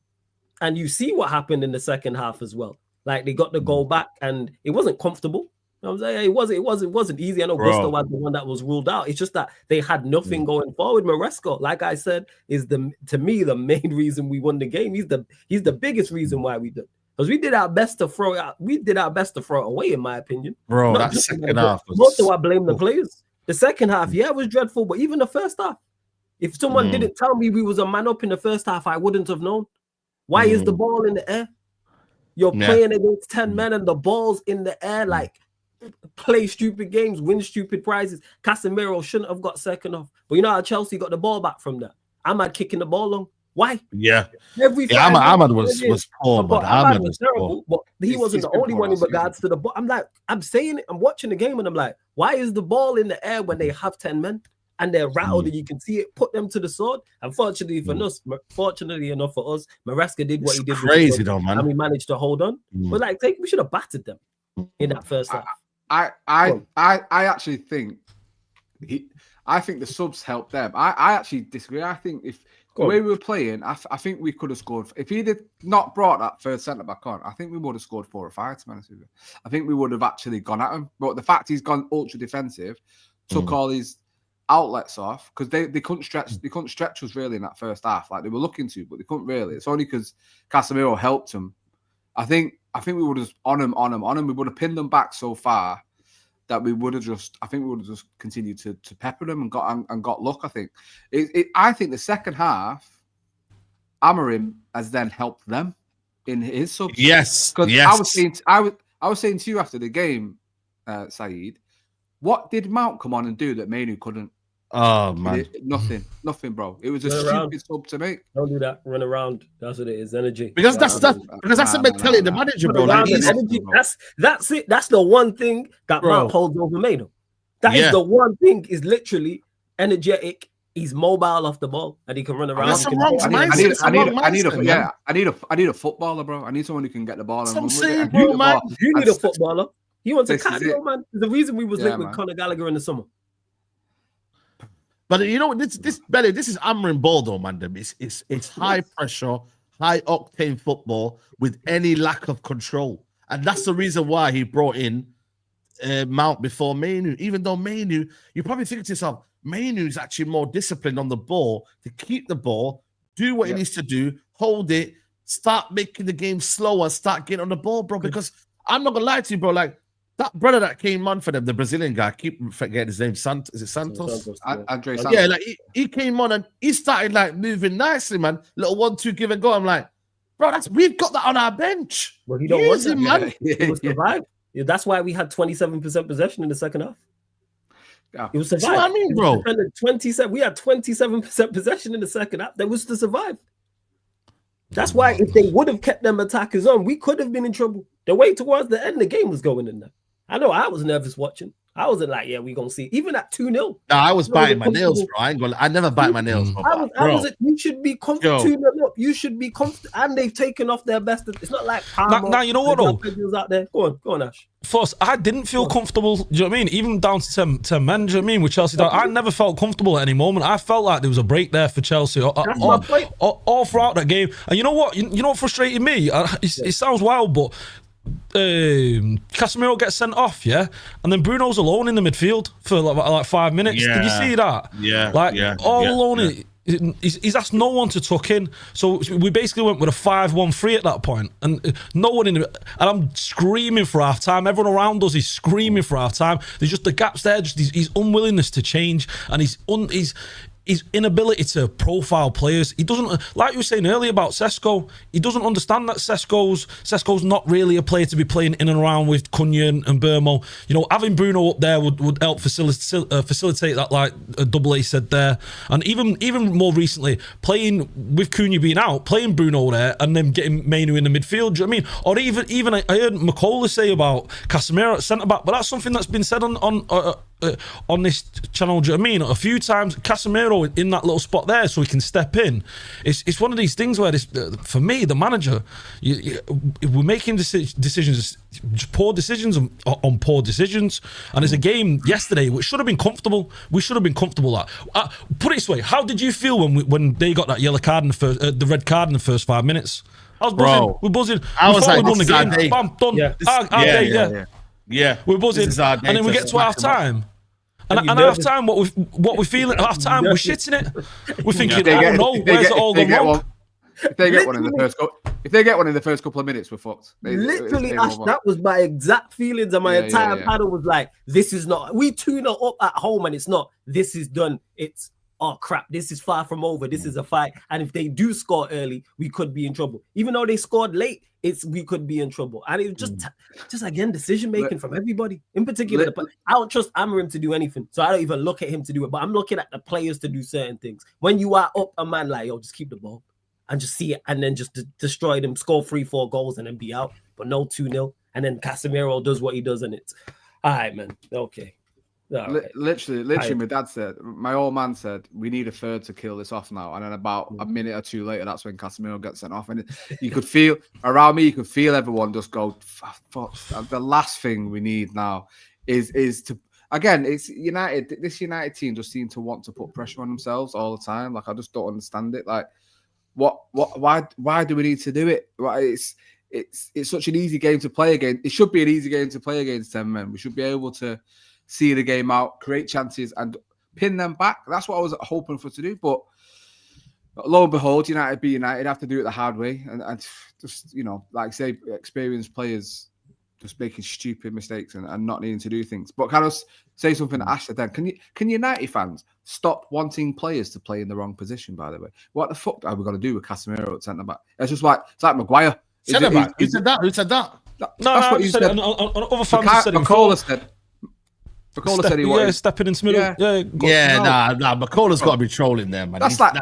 And you see what happened in the second half as well. Like, they got the goal back and it wasn't comfortable. I was like, it wasn't easy. I know Gusto was the one that was ruled out. It's just that they had nothing going forward. Maresca, like I said, is to me the main reason we won the game. He's the biggest reason why we did. Because we did our best to throw it out. We did our best to throw it away, in my opinion. Bro, that second half was... Most of I blame the players. The second half, it was dreadful, but even the first half, if someone didn't tell me we was a man up in the first half, I wouldn't have known. Why is the ball in the air? You're playing against 10 men and the ball's in the air. Like, play stupid games, win stupid prizes. Casemiro shouldn't have got second off. But you know how Chelsea got the ball back from that? Ahmad kicking the ball long. Why? Yeah. Ahmad was poor, but Ahmad was terrible. But he wasn't the only one in regards to the ball. I'm saying it. I'm watching the game and I'm like, why is the ball in the air when they have 10 men and they're rattled and you can see it? Put them to the sword. Unfortunately fortunately enough for us, Maresca did what he did. Crazy though, man. And we managed to hold on. But like, we should have battered them in that first half. I actually think I think the subs helped them. I actually disagree. I think if the way we were playing, I think we could have scored. If he did not brought that first centre back on, I think we would have scored 4 or 5. To be honest with you, I think we would have actually gone at him. But the fact he's gone ultra defensive, took all his outlets off because they couldn't stretch. They couldn't stretch us really in that first half. Like they were looking to, but they couldn't really. It's only because Casemiro helped him. I think we would have on him. We would have pinned them back so far that we would have just. I think we would have just continued to pepper them and got luck. I think. I think the second half, Amorim has then helped them in his subs. Yes, because I was saying to you after the game, Saeed, what did Mount come on and do that Mainu couldn't? Oh man, nothing, bro. It was a stupid sub to make. Don't do that. Run around. That's what it is. Energy. Because that's the mentality of the manager, bro. Like, energy. That's it. That's the one thing that Mount holds over Mainu. That is the one thing. Is literally energetic. He's mobile off the ball and he can run around. I need a footballer, bro. I need someone who can get the ball and run with it. You need a footballer. He wants a cardio, man. The reason we was linked with Conor Gallagher in the summer. But you know, this is Amorim ball though, man. It's high pressure, high octane football with any lack of control, and that's the reason why he brought in Mount before Mainu. Even though Mainu, you probably think to yourself, Mainu is actually more disciplined on the ball to keep the ball, do what he needs to do, hold it, start making the game slower, start getting on the ball, bro. Because I'm not gonna lie to you, bro. Like, that brother that came on for them, the Brazilian guy, I keep forgetting his name. Is it Santos? Andre Santos. Yeah, like he came on and he started like moving nicely, man. Little 1-2 give and go. I'm like, bro, we've got that on our bench. Well, he don't want it, man. It was survive. Yeah, that's why we had 27% possession in the second half. Yeah. It was survive. That's what I mean, bro. 27. We had 27% possession in the second half. That was to survive. That's why if they would have kept them attackers on, we could have been in trouble. The way towards the end, the game was going in there. I know I was nervous watching. I wasn't like, we gonna see. Even at 2-0. No, I was biting my nails, bro. I never bite my nails, bro. You should be comfortable. 2-0 up. You should be comfortable. And they've taken off their best. It's not like now you know what though? Out there. Go on, Ash. First, I didn't feel comfortable. Do you know what I mean? Even down to 10 men. Do you know what I mean? With Chelsea, I never felt comfortable at any moment. I felt like there was a break there for Chelsea all throughout that game. And you know what? You know what frustrated me? It sounds wild, but Casemiro gets sent off, and then Bruno's alone in the midfield for like 5 minutes. Did you see that? Alone. He's asked no one to tuck in, so we basically went with a 5-1-3 at that point, and no one and I'm screaming for half time. Everyone around us is screaming for half time. There's just the gaps there, just his unwillingness to change, and his inability to profile players. He doesn't, like you were saying earlier about Cesco, he doesn't understand that Cesco's not really a player to be playing in and around with Cunha and Burmo. You know, having Bruno up there would help facilitate that, like Double A said there. And even more recently, playing with Cunha being out, playing Bruno there, and then getting Mainu in the midfield. Do you know what I mean? Or even I heard McCullough say about Casemiro at centre back, but that's something that's been said on on this channel. Do you know what I mean? A few times, Casemiro in that little spot there, so he can step in. It's one of these things where for me, the manager, we're making decisions, poor decisions on poor decisions. And there's a game yesterday which should have been comfortable. We should have been comfortable at. Put it this way: how did you feel when they got that yellow card in the red card in the first 5 minutes? I was buzzing. Bro, we're buzzing. I was like, we won the game. Bam, done. Yeah. We're buzzing, and then we get to half time. And at half time, what we're feeling at half time, we're shitting it. We're thinking, oh no, where's it all gone wrong? If they get one in the first couple of minutes, we're fucked. Literally, Ash, that was my exact feelings, and my entire panel was like, "This is not. We 2-0 up at home, and it's not. This is done. It's oh crap. This is far from over. This is a fight. And if they do score early, we could be in trouble. Even though they scored late, we could be in trouble. And it was just again decision making from everybody. In particular, I don't trust Amorim to do anything, so I don't even look at him to do it. But I'm looking at the players to do certain things. When you are up a man, like yo, just keep the ball. And just see it, and then just destroy them, score 3-4 goals, and then be out. But no 2-0, and then Casemiro does what he does, and it's all right, man. Okay. Literally, my dad said, my old man said, we need a third to kill this off now. And then about a minute or two later, that's when Casemiro gets sent off. And you could feel around me, you could feel everyone just go, fuck. The last thing we need now is to. Again, it's United. This United team just seem to want to put pressure on themselves all the time. Like I just don't understand it. Like. Why do we need to do it? It's such an easy game to play against. It should be an easy game to play against 10 men. We should be able to see the game out, create chances, and pin them back. That's what I was hoping for to do. But lo and behold, United be United. Have to do it the hard way, and just like say, experienced players just making stupid mistakes and not needing to do things. But can I say something to Ashley then? Can United fans stop wanting players to play in the wrong position, by the way? What the fuck are we going to do with Casemiro at centre back? It's just like, it's like Maguire. Centre back? Who said that? That's what you said. Other fans said McCullough said he wanted stepping into middle. Nah. McCullough's got to be trolling there, man. That's like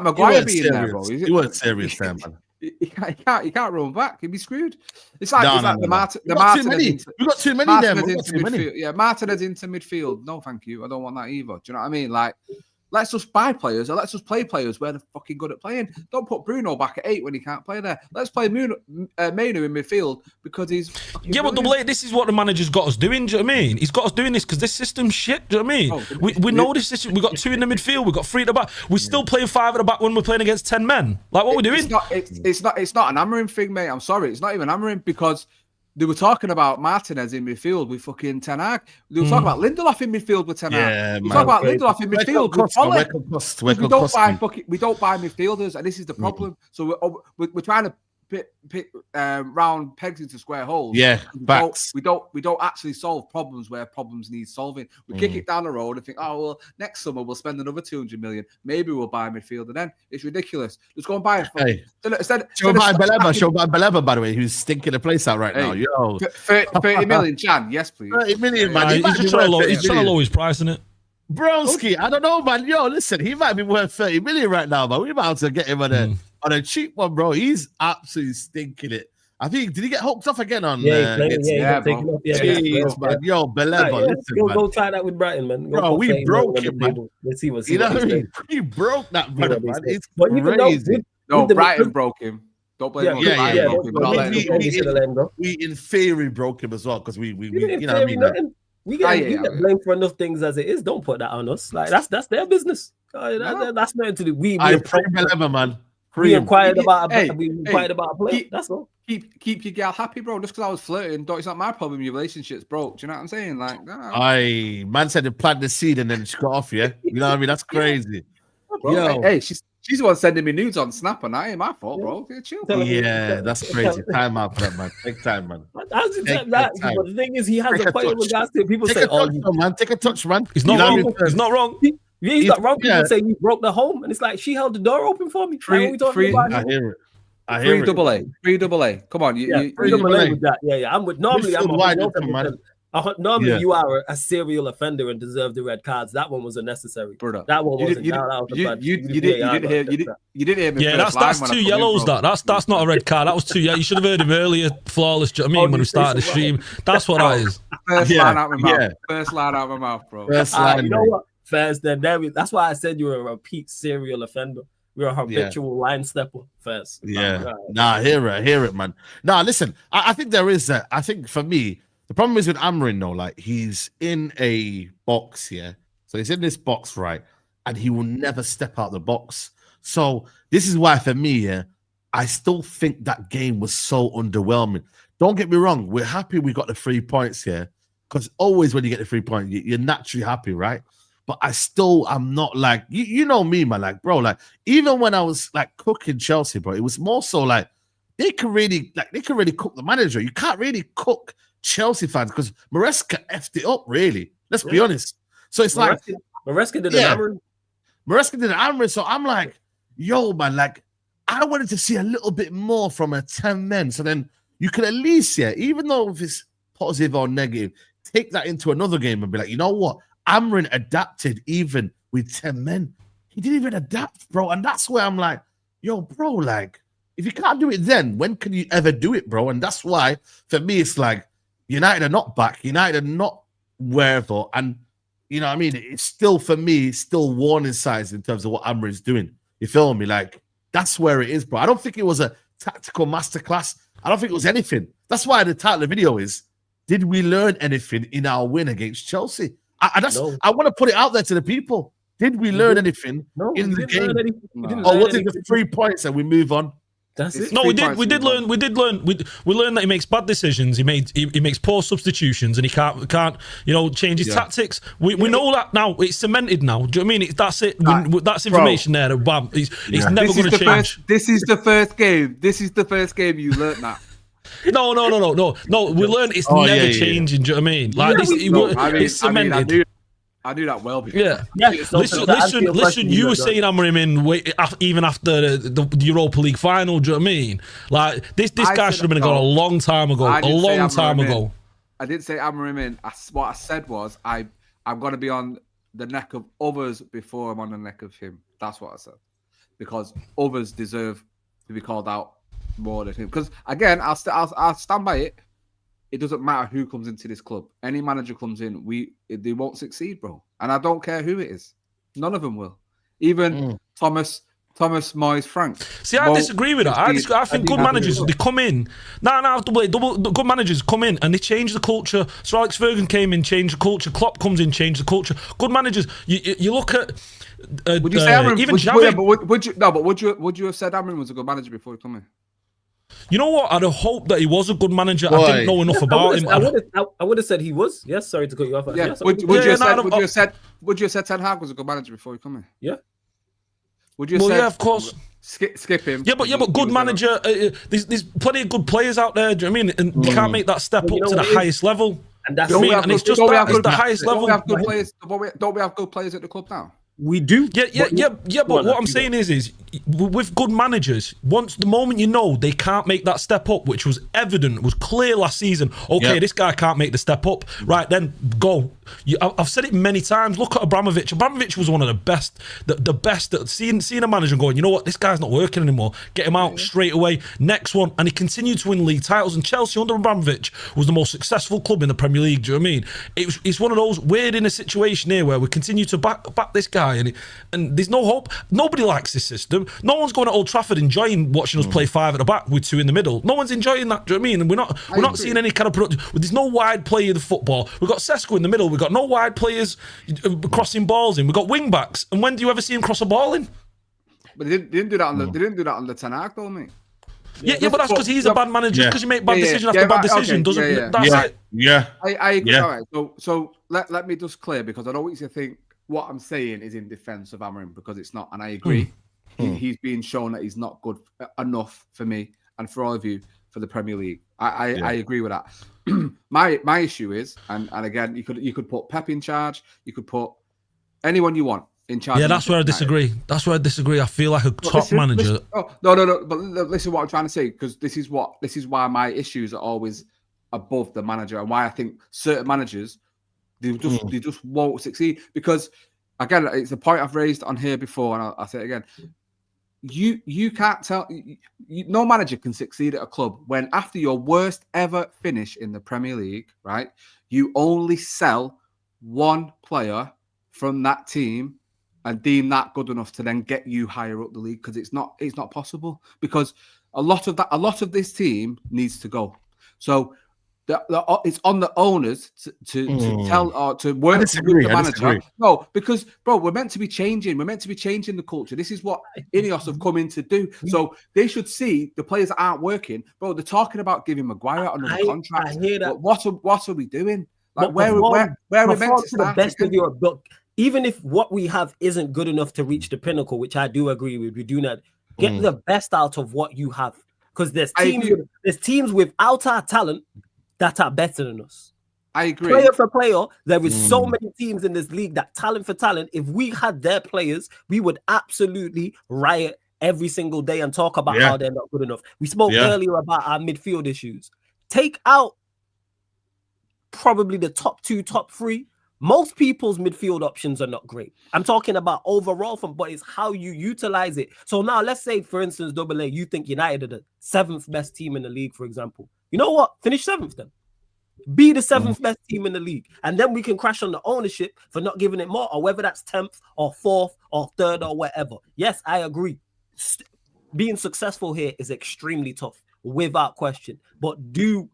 Maguire being there, bro. He wasn't serious there, man. You can't run back. He'd be screwed. It's like We got too many there. Yeah, Martinez into midfield. No, thank you. I don't want that either. Do you know what I mean? Like, let's just buy players or let's just play players where they're fucking good at playing. Don't put Bruno back at 8 when he can't play there. Let's play Mainu in midfield because he's but Double A, this is what the manager's got us doing. Do you know what I mean? He's got us doing this because this system's shit. Do you know what I mean? We know this system. We got 2 in the midfield. We got 3 at the back. We're still playing 5 at the back when we're playing against 10 men. Like what we're doing? It's not an Amorim thing, mate. I'm sorry. It's not even Amorim because. They were talking about Martinez in midfield with fucking Ten Hag. They were talking about Lindelof in midfield with Ten Hag. Yeah, we talk about Lindelof in midfield with Ole. We don't buy midfielders, and this is the problem. So we're trying to pick round pegs into square holes. Yeah, we don't actually solve problems where problems need solving. We kick it down the road and think, oh well, next summer we'll spend another 200 million. Maybe we'll buy a midfielder then. It's ridiculous. Let's go and buy it. Show Baleba, by the way, who's stinking the place out right now. Yo, 30 million, Jan. Yes, please. 30 million, man. He's trying to lower his price, isn't it? Broski, I don't know, man. Yo, listen, he might be worth 30 million right now, but we're about to get him on a cheap one, bro. He's absolutely stinking it. I think, did he get hooked off again on? Jeez, man. Yo, Baleba, listen, man. Go try that with Brighton, man. Bro, we broke him, man. Let's see what's you know what I mean? We broke that brother, man. It's crazy. No, Brighton broke him. Don't blame him. We in theory broke him as well because we you know what I mean. We get blamed for enough things as it is. Don't put that on us. Like that's their business. That's nothing to do. We man. We inquired about a player. That's all. Keep your gal happy, bro. Just because I was flirting, it's not my problem. Your relationship's broke. Do you know what I'm saying? Like, man said to plant the seed and then she got off. Yeah, you know what I mean. That's crazy. Yo, hey, she's the one sending me nudes on Snap, and that ain't my fault, bro. Chill. Yeah, that's crazy. Time out for that, man. Take time, man. But the thing is, he has a point with regards to people say, take a touch, man. He's not wrong. He's not wrong. He's not wrong. People say you broke the home, and it's like she held the door open for me. I hear it. I hear it. Free double A. Come on, free double A with that. Yeah. I'm with normally. Normally, you are a serial offender and deserve the red cards. That one was unnecessary. Brother. That one wasn't. You didn't hear me. Yeah, that's 2 yellows. That's not a red card. That was 2. Yeah, you should have heard him earlier. Flawless. Do you know what I mean? When we started the stream, that's what that is. first line out of my mouth. First line out of my mouth, bro. First line, you know what? Fairs, then that's why I said you were a repeat serial offender. You're a habitual line stepper, Fairs. Yeah. Hear it, man. Nah, listen, I think there is that. I think for me, the problem is with Amorim, though, like he's in a box here. So he's in this box, right? And he will never step out the box. So this is why, for me, I still think that game was so underwhelming. Don't get me wrong. We're happy we got the 3 points here. Because always when you get the 3 points, you're naturally happy, right? But I'm not like, you know me, man. Like, bro, like, even when I was like cooking Chelsea, bro, it was more so like they can really cook the manager. You can't really cook Chelsea fans because Maresca effed it up, really. Let's be honest. So it's Maresca did an Amorim. So I'm like, yo, man, like, I wanted to see a little bit more from a 10 men. So then you could at least, even though if it's positive or negative, take that into another game and be like, you know what? Amorim adapted even with 10 men. He didn't even adapt, bro. And that's where I'm like, yo, bro, like, if you can't do it then, when can you ever do it, bro? And that's why, for me, it's like, United are not back. United are not wherever. And, you know what I mean? It's still, for me, still warning signs in terms of what Amorim's doing. You feel me? Like, that's where it is, bro. I don't think it was a tactical masterclass. I don't think it was anything. That's why the title of the video is, did we learn anything in our win against Chelsea? I want to put it out there to the people. Did we learn anything in the game? Or was it the 3 points and we move on? That's it. No, we did learn. We learned that he makes bad decisions. He makes poor substitutions, and he can't change his tactics. We know that now. It's cemented now. Do you know what I mean? That's it. That's information there. Bam. He's never going to change. This is the first game. This is the first game you learned that. No. We learned it's never changing. Do you know what I mean? Like it's cemented. I knew that well before. Yeah. Listen. You were saying Amorim in even after the Europa League final. Do you know what I mean? Like this guy should have been gone a long time ago. A long time ago. I didn't say Amorim in. What I said was I'm going to be on the neck of others before I'm on the neck of him. That's what I said, because others deserve to be called out more than him. Because again, I'll stand by it. It doesn't matter who comes into this club. Any manager comes in, they won't succeed, bro. And I don't care who it is. None of them will. Even Thomas Moyes, Frank. See, I disagree with that. I think good managers, they come in. Good managers come in and they change the culture. So Alex Ferguson came in, changed the culture. Klopp comes in, changed the culture. Good managers, you look at would you say Amorim? Even would you have said Amorim was a good manager before he come in? You know what? I'd have hoped that he was a good manager. I didn't know enough about him. I would have said he was. Yes, sorry to cut you off. Yeah. Would you have said Ten Hag was a good manager before he come in? Yeah. Would you have said, yeah, of course. Skip him. Yeah, but good manager. There's plenty of good players out there. Do you know what I mean? And they can't make that step up to the highest level. And that's and it's just the highest level. Don't we have good players at the club now? We do. Yeah. But what I'm saying is with good managers, the moment you know they can't make that step up, which was evident, was clear last season. Okay, this guy can't make the step up. Right, then go. I've said it many times. Look at Abramovich. Abramovich was one of the best. The best at seeing a manager going, you know what, this guy's not working anymore. Get him out straight away. Next one, and he continued to win league titles. And Chelsea under Abramovich was the most successful club in the Premier League. Do you know what I mean? It's one of those weird in a situation here where we continue to back this guy, and there's no hope. Nobody likes this system. No one's going to Old Trafford enjoying watching us play 5 at the back with 2 in the middle. No one's enjoying that. Do you know what I mean? And we're not seeing any kind of production. There's no wide play in the football. We've got Cesco in the middle. We've got no wide players crossing balls in. We've got wing backs. And when do you ever see him cross a ball in? But they didn't do that on they didn't do that on the Ten Hag though, mate. Yeah, but that's because he's a bad manager. Because you make bad decision after bad decision. That's it. Yeah. I agree. All right. So let me just clear, because I don't want you to think what I'm saying is in defense of Amorim, because it's not, and I agree. He's being shown that he's not good enough for me and for all of you for the Premier League. I agree with that. My issue is, and again, you could put Pep in charge, you could put anyone you want in charge. Yeah, that's where I disagree. I feel like a top manager. No. But listen, what I'm trying to say, because this is why my issues are always above the manager, and why I think certain managers they just won't succeed. Because again, it's a point I've raised on here before, and I'll say it again. you can't tell. No manager can succeed at a club when after your worst ever finish in the Premier League, right? You only sell one player from that team and deem that good enough to then get you higher up the league, because it's not possible, because a lot of this team needs to go. So it's on the owners to tell or to work with the manager. No, because bro, we're meant to be changing. We're meant to be changing the culture. This is what Ineos have come in to do. So they should see the players that aren't working. Bro, they're talking about giving Maguire another contract. I hear that. But what are we doing? Like where are we meant to start? The best of your book. Even if what we have isn't good enough to reach the pinnacle, which I do agree with, we do not get the best out of what you have. Because there's teams without our talent that are better than us. I agree. Player for player, there is so many teams in this league that talent for talent, if we had their players, we would absolutely riot every single day and talk about how they're not good enough. We spoke earlier about our midfield issues. Take out probably the top 2, top 3. Most people's midfield options are not great. I'm talking about overall, but it's how you utilize it. So now let's say, for instance, AA, you think United are the 7th best team in the league, for example. You know what? Finish 7th then. Be the 7th best team in the league. And then we can crash on the ownership for not giving it more, or whether that's 10th or 4th or 3rd or whatever. Yes, I agree. Being successful here is extremely tough, without question. But do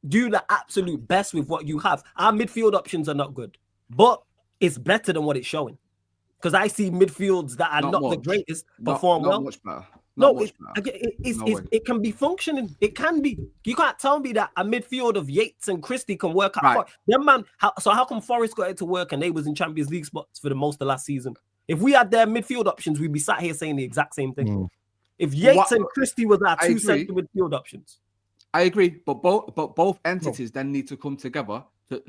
the absolute best with what you have. Our midfield options are not good, but it's better than what it's showing. Because I see midfields that are not the greatest perform well. Much better. It can be functioning. It can be. You can't tell me that a midfield of Yates and Christie can work out. Right. Them man. How come Forest got it to work and they was in Champions League spots for the most of last season? If we had their midfield options, we'd be sat here saying the exact same thing. If Yates and Christie was our 2 central midfield options. I agree, but both entities then need to come together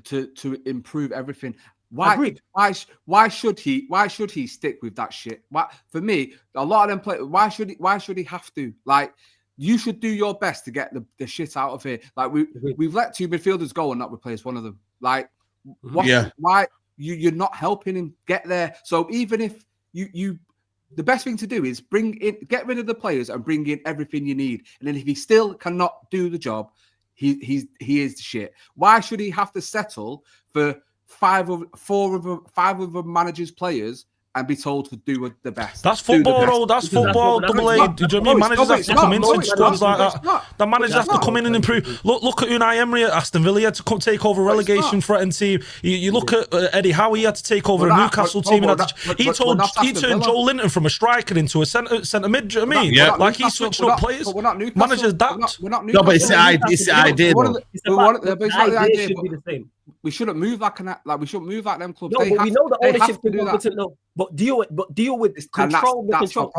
to improve everything. Why should he stick with that shit? For me, a lot of them play. Why should he have to? Like, you should do your best to get the shit out of here. Like we've let 2 midfielders go and not replace one of them. Like, why you're not helping him get there? So even if you the best thing to do is get rid of the players and bring in everything you need. And then if he still cannot do the job, he is the shit. Why should he have to settle for 5 of the manager's players and be told to do the best? That's football, though. That's football. AA. Do you know what I mean? Managers have to come into squads like that. The managers have to come in and improve. Look at Unai Emery at Aston Villa. He had to come take over a relegation threatened team. You look at Eddie Howe. He had to take over a Newcastle team. He turned Joe Linton from a striker into a centre mid. Do you know what I mean? Yeah. Like, he switched up players. Managers adapt. No, but it's the idea. The idea should be the same. We shouldn't move like we shouldn't move like them clubs. No, but we know the ownership can do that. But deal with control the control.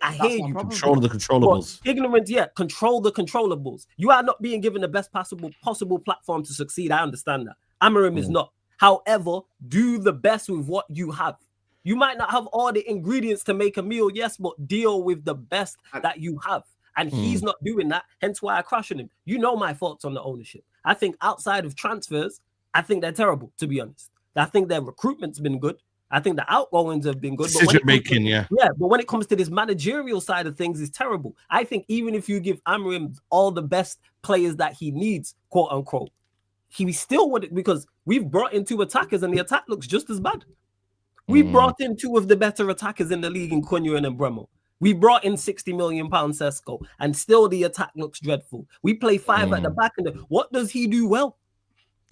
I hear you. Control the controllables. Ignorance, control the controllables. You are not being given the best possible platform to succeed. I understand that. Amorim is not. However, do the best with what you have. You might not have all the ingredients to make a meal, yes, but deal with the best that you have. And he's not doing that, hence why I crash on him. You know my thoughts on the ownership. I think outside of transfers, I think they're terrible, to be honest. I think their recruitment's been good. I think the outgoings have been good. Decision making, but when it comes to this managerial side of things, it's terrible. I think even if you give Amorim all the best players that he needs, quote unquote, he still would, because we've brought in 2 attackers and the attack looks just as bad. We brought in 2 of the better attackers in the league in Cunha and Bremo. We brought in £60 million Cesco, and still the attack looks dreadful. We play 5 at the back, and what does he do well?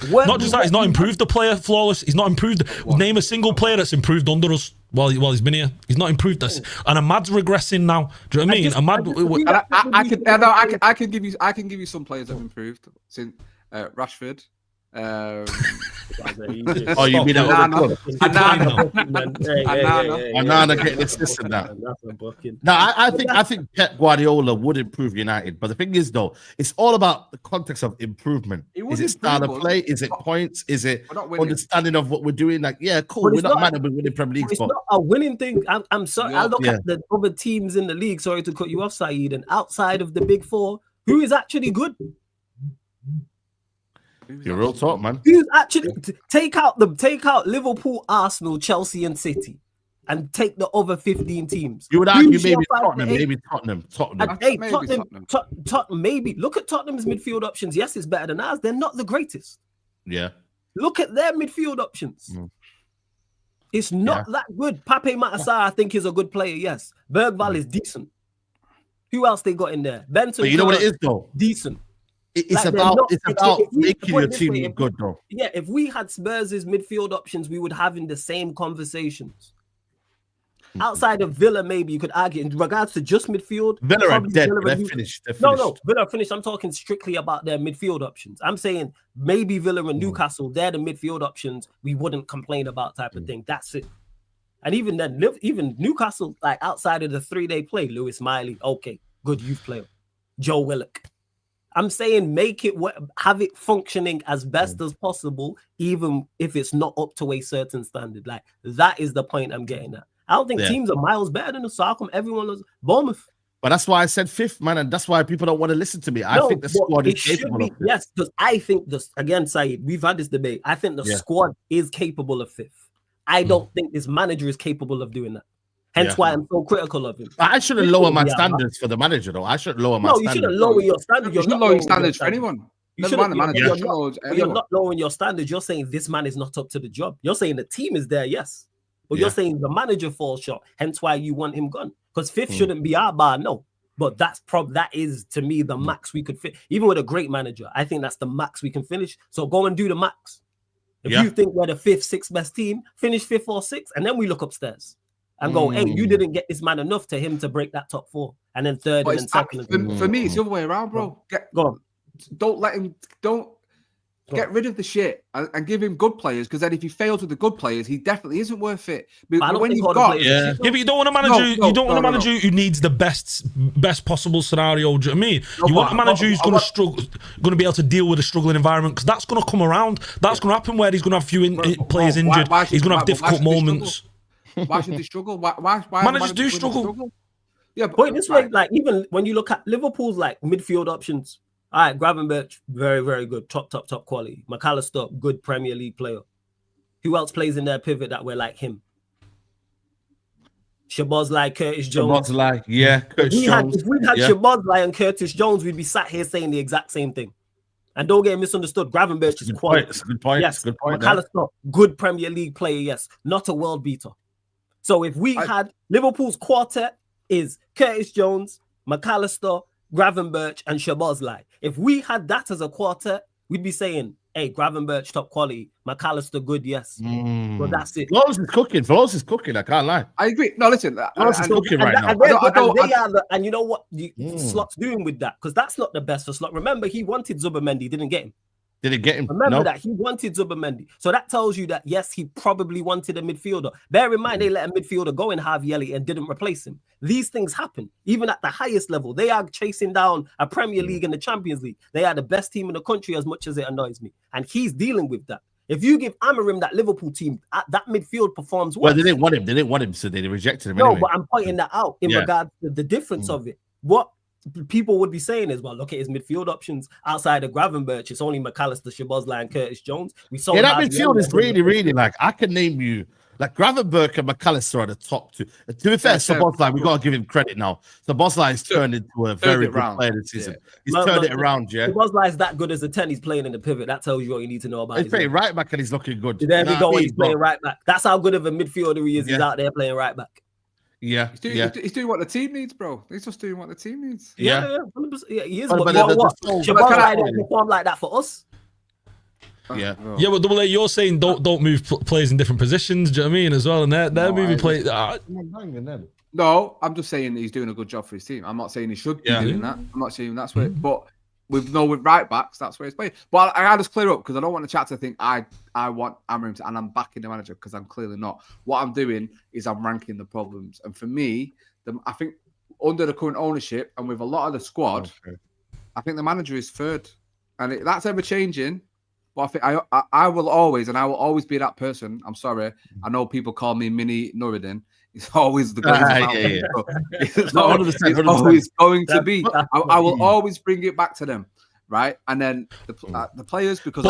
Not just that, he's not improved the player flawless. He's not improved. Name a single player that's improved under us while he's been here. He's not improved this. And Ahmad's regressing now. Do you know what I mean? I can give you some players that have improved since Rashford. You mean Anana getting assist in that? No, I think Pep Guardiola would improve United, but the thing is, though, it's all about the context of improvement. Is it style of play? Is it points? Is it understanding of what we're doing? Like, yeah, cool, we're not mad at winning Premier League. It's not a winning thing. I'm sorry. I look at the other teams in the league. Sorry to cut you off, Saeed. And outside of the big 4, who is actually good? You're real talk, man. Who's actually take out Liverpool, Arsenal, Chelsea, and City. and take the other 15 teams. You would argue maybe Tottenham. Tottenham, maybe. Look at Tottenham's midfield options. Yes, it's better than ours. They're not the greatest. Yeah. Look at their midfield options. It's not that good. Pape Matasar, I think, is a good player. Yes. Bergvall is decent. Who else they got in there? Benton. But you know what it is, though? Decent. It's about making your team look good, though. Yeah, if we had Spurs' midfield options, we would have in the same conversations. Outside of Villa, maybe you could argue in regards to just midfield. Villa are dead. They're finished. No, Villa are finished. I'm talking strictly about their midfield options. I'm saying maybe Villa and Newcastle, they're the midfield options we wouldn't complain about type of thing. That's it. And even then, even Newcastle, like outside of the 3-day play, Lewis Miley, okay, good youth player. Joe Willock. I'm saying have it functioning as best as possible, even if it's not up to a certain standard. Like that is the point I'm getting at. I don't think teams are miles better than us. So how come everyone was Bournemouth? But that's why I said 5th, man, and that's why people don't want to listen to me. I think the squad is capable of it. Yes, because I think again, Saeed, we've had this debate. I think the squad is capable of 5th. I don't think this manager is capable of doing that. Hence why I'm so critical of him. I shouldn't lower my standards for the manager, though. I shouldn't lower my standards. No, you shouldn't lower your standards. You're not lowering standards for anyone. You're not lowering your standards. You're saying this man is not up to the job. You're saying the team is there, yes. But you're saying the manager falls short, hence why you want him gone. Because 5th shouldn't be our bar, no. But that is to me the max we could fit. Even with a great manager, I think that's the max we can finish. So go and do the max. If you think we're the 5th, 6th best team, finish 5th or 6th, and then we look upstairs and go, hey, you didn't get this man enough to him to break that top 4, and then 3rd and then 2nd. For me, it's the other way around, bro. Go on. Don't get rid of the shit and give him good players, because then if he fails with the good players, he definitely isn't worth it. But when you've got, but you don't want a manager. You don't want a manager who needs the best possible scenario. Do you know what I mean? You want a manager who's going to struggle, going to be able to deal with a struggling environment, because that's going to come around. That's going to happen where he's going to have a few players injured. He's going to have difficult moments. Why should they struggle? Why managers do struggle? Yeah, but this way, like even when you look at Liverpool's like midfield options. All right, Gravenberch, very, very good. Top quality. McAllister, good Premier League player. Who else plays in their pivot that we're like him? Szoboszlai, Curtis Jones. Curtis Jones. If we had Szoboszlai and Curtis Jones, we'd be sat here saying the exact same thing. And don't get misunderstood. Gravenberch is quality. That's a good point. Yes. Good point. McAllister, good Premier League player, yes. Not a world beater. So if we had Liverpool's quartet is Curtis Jones, McAllister, Gravenberch and Szoboszlai. If we had that as a quartet, we'd be saying, hey, Gravenberch top quality, McAllister good, yes. But that's it. Flores is cooking, I can't lie. I agree. No, listen. Flores is cooking right now. And you know what Slot's doing with that? Because that's not the best for Slot. Remember, he wanted Zubimendi, didn't get him. Didn't get him. Remember that he wanted Zubimendi. So that tells you that, yes, he probably wanted a midfielder. Bear in mind, they let a midfielder go in Harvey Elliott and didn't replace him. These things happen. Even at the highest level, they are chasing down a Premier League and the Champions League. They are the best team in the country, as much as it annoys me. And he's dealing with that. If you give Amorim that Liverpool team, that midfield performs well. Well, they didn't want him, so they rejected him No, anyway. but I'm pointing that out in regards to the difference of it. What people would be saying is, well, look at his midfield options outside of Gravenberch. It's only McAllister, Szoboszlai, and Curtis Jones. That midfield is really like, I can name you like Gravenberch and McAllister are the top 2. To be fair, Szoboszlai, we got to give him credit now. Szoboszlai has turned into a very good player this season. He's turned it around, Szoboszlai is that good as a 10. He's playing in the pivot. That tells you what you need to know about him. He's playing right back and he's looking good. There we go. He's playing right back. That's how good of a midfielder he is. He's out there playing right back. He's doing what the team needs, bro. He's just doing what the team needs. Yeah, 100%. Yeah, he is. But Szoboszlai didn't perform like that for us. But Double A, you're saying don't move players in different positions. Do you know what I mean as well? And they're moving players. No, I'm just saying he's doing a good job for his team. I'm not saying he should be doing that. I'm not saying that's where. But with right backs, that's where he's playing. But I just clear up, because I don't want the chat to think I want Amorim to, and I'm backing the manager, because I'm clearly not. What I'm doing is I'm ranking the problems, and for me, I think under the current ownership and with a lot of the squad, I think the manager is 3rd, and that's ever changing. But I think I will always be that person. I'm sorry. I know people call me Mini Nuruddin. It's always the greatest. It's always going to be. I will always bring it back to them. right? And then the players, because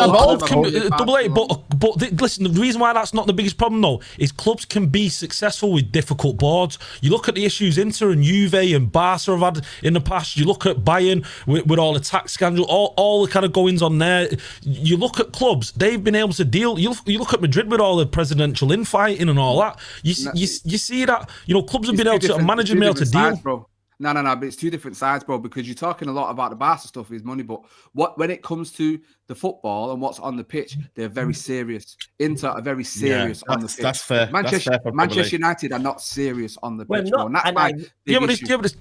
listen, the reason why that's not the biggest problem though is clubs can be successful with difficult boards. You look at the issues Inter and Juve and Barca have had in the past. You look at Bayern with all the tax scandal, all the kind of goings on there. You look at clubs, they've been able to deal. You look at Madrid with all the presidential infighting and all that. You see that, you know, clubs have been able to, managers have been able to deal. Bro. No, but it's two different sides, bro, because you're talking a lot about the Barca stuff is money, but when it comes to the football and what's on the pitch, they're very serious. Inter are very serious on the pitch. That's fair. Manchester United are not serious on the pitch, bro. But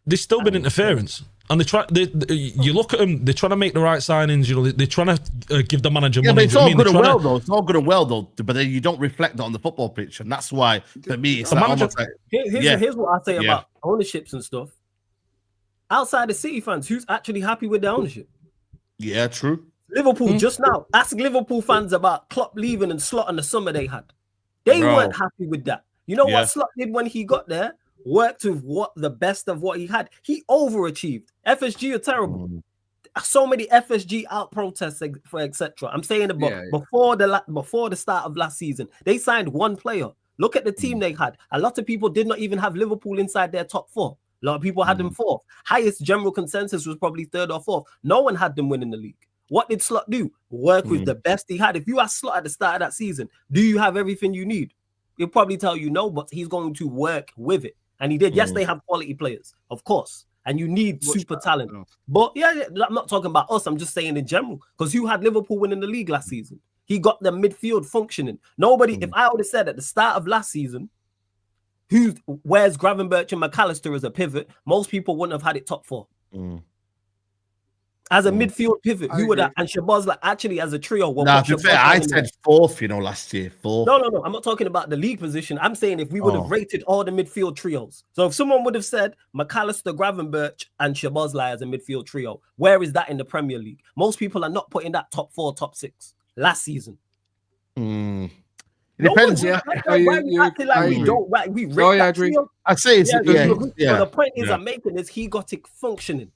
there's still been interference. And you look at them, they're trying to make the right signings, you know, they're trying to give the manager money. But it's all good and well, though. It's all good and well, though. But then you don't reflect that on the football pitch. And that's why, for me, it's almost like... Here's what I say about ownerships and stuff. Outside the City fans, who's actually happy with their ownership? Yeah, true. Liverpool, just now. Ask Liverpool fans about Klopp leaving and Slot in the summer they had. They weren't happy with that. You know what Slot did when he got there? Worked with the best of what he had. He overachieved. FSG are terrible. So many FSG out protests for etc. I'm saying before the start of last season, they signed one player. Look at the team they had. A lot of people did not even have Liverpool inside their top four. A lot of people had them fourth. Highest general consensus was probably third or fourth. No one had them winning the league. What did Slot do? Work with the best he had. If you ask Slot at the start of that season, do you have everything you need? He'll probably tell you no, but he's going to work with it. And he did. Yes, they have quality players, of course. And you need super talent. But I'm not talking about us. I'm just saying in general. Because you had Liverpool winning the league last season. He got the midfield functioning. Nobody, if I would have said at the start of last season, where's Gravenberch and McAllister as a pivot, most people wouldn't have had it top four. As a midfield pivot, who would have, and Shabazz actually as a trio. To be fair, I said fourth, last year. Fourth. No. I'm not talking about the league position. I'm saying if we would have rated all the midfield trios. So if someone would have said McAllister, Gravenberch, and Shabazz as a midfield trio, where is that in the Premier League? Most people are not putting that top four, top six last season. It depends. We rate that trio. I say it's So the point I'm making is he got it functioning.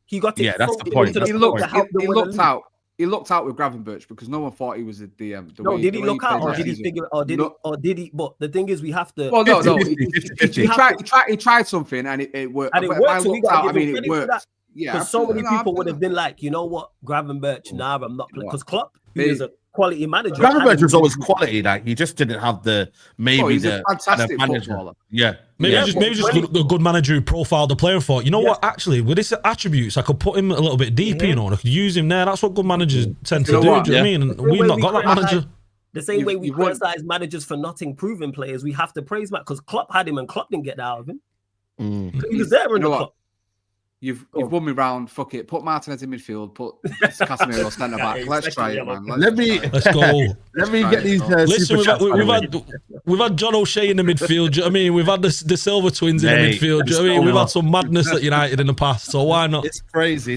He got it. Yeah, that's the point. He looked out with Gravenberch because no one thought he was a DM. Did he look out, or did he figure, or did he? But the thing is, we have to. Well, no. He tried something and it worked. And it worked. It worked. Yeah, because so many people would have been like, you know what, Gravenberch. Nah, I'm not playing because Klopp, who is a quality manager. Gravenberch was always quality. Like he just didn't have he's a fantastic footballer. Yeah. Maybe just a good manager who profiled the player and thought, you know what, actually, with his attributes, I could put him a little bit deeper, I could use him there. That's what good managers tend to do. Do you know what I mean? And we've not got that manager. The same way we criticize managers for not improving players, we have to praise Matt because Klopp had him and Klopp didn't get that out of him. He was there in the Klopp. You've won me round. Fuck it. Put Martinez in midfield. Put Casemiro centre back. Let's try it, man. Let's go. Let me get these. Listen, we've had John O'Shea in the midfield. Do you know what I mean? We've had the Silva twins in the midfield. Do you know what I mean? We've had some madness at United in the past. So why not? It's crazy.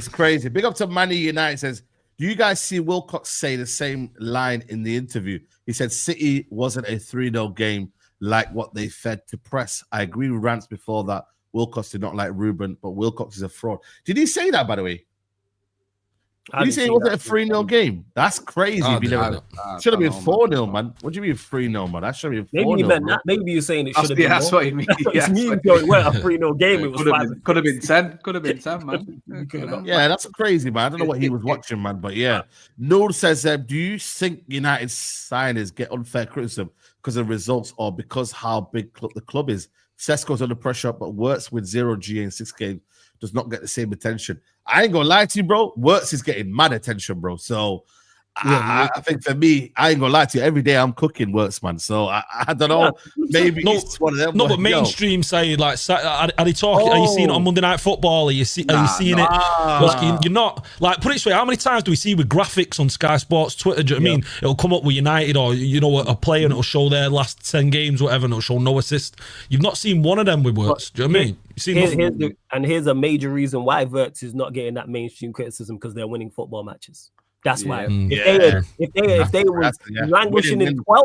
Big up to Manny United says, do you guys see Wilcox say the same line in the interview? He said City wasn't a 3-0 game like what they fed to press. I agree with Rance before that. Wilcox did not like Ruben, but Wilcox is a fraud. Did he say that, by the way? Did he say it wasn't a 3-0 game? That's crazy. Should have been 4-0, man. What do you mean 3-0, man? That should have been 4-0. Maybe you meant that. Maybe you're saying it should have been. That's what you mean. It's me going, well, a 3-0 game. It was could have been 10. Could have been 10, man. Yeah, that's crazy, man. I don't know what he was watching, man. But yeah. Noor says, do you think United signers get unfair criticism because of results or because how big the club is? Cesco's under pressure, but Wirtz with 0 G in 6 games does not get the same attention. I ain't gonna lie to you, bro. Wirtz is getting mad attention, bro. So I think for me, I ain't gonna lie to you. Every day I'm cooking Wirtz, man. So I don't know. Maybe it's one of them. No, but mainstream say like, are they talking? Are you seeing it on Monday Night Football? Are you seeing it? You're not like. Put it this way: how many times do we see with graphics on Sky Sports Twitter? Do you know what I mean? It'll come up with United or a player and it'll show their last 10 games, whatever, and it'll show no assist. You've not seen one of them with Wirtz. Do you know what I mean? Here's a major reason why Wirtz is not getting that mainstream criticism because they're winning football matches. That's why. If they were languishing in 12th, you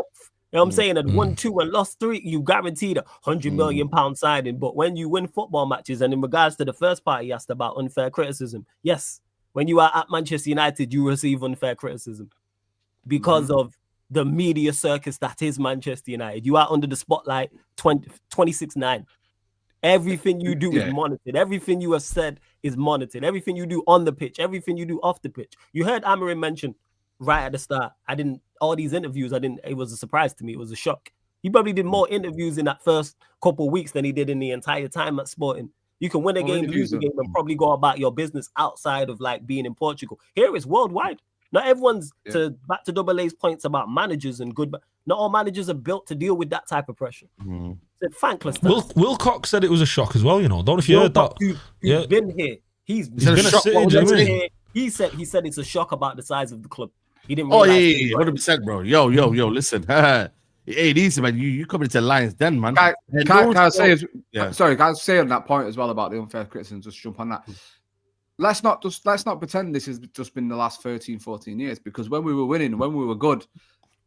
know what I'm saying, and 1-2 and lost 3, you guaranteed a £100 million signing. But when you win football matches, and in regards to the first part, he asked about unfair criticism. Yes, when you are at Manchester United, you receive unfair criticism because of the media circus that is Manchester United. You are under the spotlight 26/9. Everything you do is monitored. Everything you have said is monitored. Everything you do on the pitch, everything you do off the pitch. You heard Amorim mention right at the start. All these interviews, it was a surprise to me. It was a shock. He probably did more interviews in that first couple of weeks than he did in the entire time at Sporting. You can win a game, lose a game, and probably go about your business outside of like being in Portugal. Here it's worldwide. Not everyone's back to Double A's points about managers and good, but not all managers are built to deal with that type of pressure. It's thankless. Wilcox said it was a shock as well. You know, don't know if you heard that. He's been here. He's been a shock. He said it's a shock about the size of the club. He didn't. 100%, bro. Yo, listen. Hey, easy, man. You coming to Lions Den, man. Can I say on that point as well about the unfair criticism? Just jump on that. Let's not pretend this has just been the last 13, 14 years, because when we were winning, when we were good,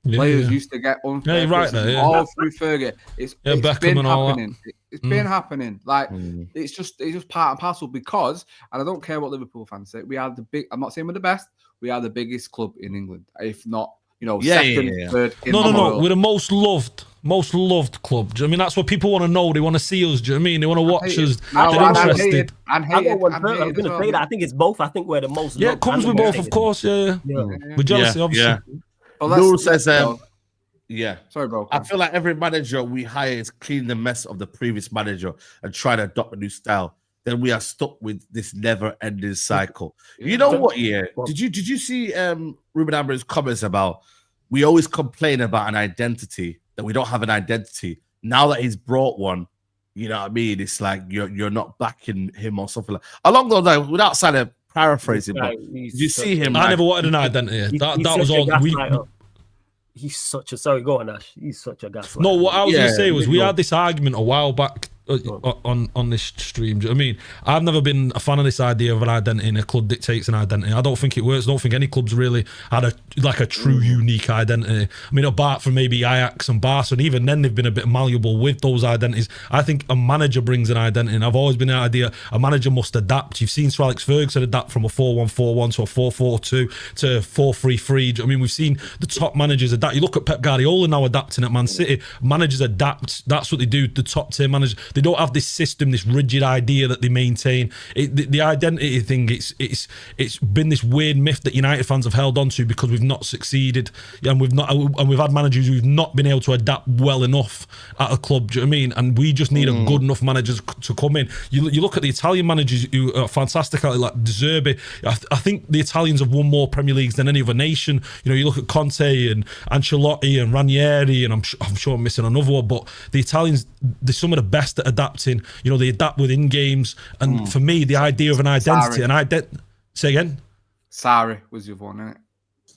players used to get unfair criticism all through Fergie. It's been happening. It's been happening. Like it's just part and parcel, because, and I don't care what Liverpool fans say, we are I'm not saying we're the best, we are the biggest club in England, if not, second, third. No. We're the most loved club. Do you know what I mean? That's what people want to know. They want to see us. Do you know what I mean? They want to watch us. They're interested. I'm going to say that. I think it's both. I think we're the most. Yeah, it comes with both, of course. Yeah. With jealousy, obviously. Yeah. Lou says, Sorry, bro. I feel like every manager we hire is clean the mess of the previous manager and try to adopt a new style. Then we are stuck with this never-ending cycle. You know what? Yeah. Did you see Ruben Amorim's comments about we always complain about an identity, that we don't have an identity. Now that he's brought one, you know what I mean? It's like you're not backing him or something like along those lines. Without kind of paraphrasing, but did you see him? I never wanted an identity. That was all. He's such a go on, Ash. He's such a gaslighter. No, what I was going to say was we had this argument a while back on this stream. Do you know what I mean? I've never been a fan of this idea of an identity and a club dictates an identity. I don't think it works. I don't think any clubs really had a true unique identity. I mean, apart from maybe Ajax and Barca, and even then they've been a bit malleable with those identities. I think a manager brings an identity, and I've always been the idea a manager must adapt. You've seen Sir Alex Ferguson adapt from a 4-1-4-1 to a 4-4-2 to 4-3-3. I mean, we've seen the top managers adapt. You look at Pep Guardiola now adapting at Man City. Managers adapt. That's what they do. The top tier managers. They don't have this system, this rigid idea that they maintain. The identity thing, it's been this weird myth that United fans have held on to because we've not succeeded, and we've had managers who've not been able to adapt well enough at a club. Do you know what I mean? And we just need a good enough managers to come in. You look at the Italian managers who are fantastic, like De Zerbi. I think the Italians have won more Premier Leagues than any other nation. You know, you look at Conte and Ancelotti and Ranieri, and I'm sure I'm missing another one, but the Italians, they're some of the best at adapting. You know, they adapt within games, and for me, the idea of an identity, say again. Sarri was your one, isn't it?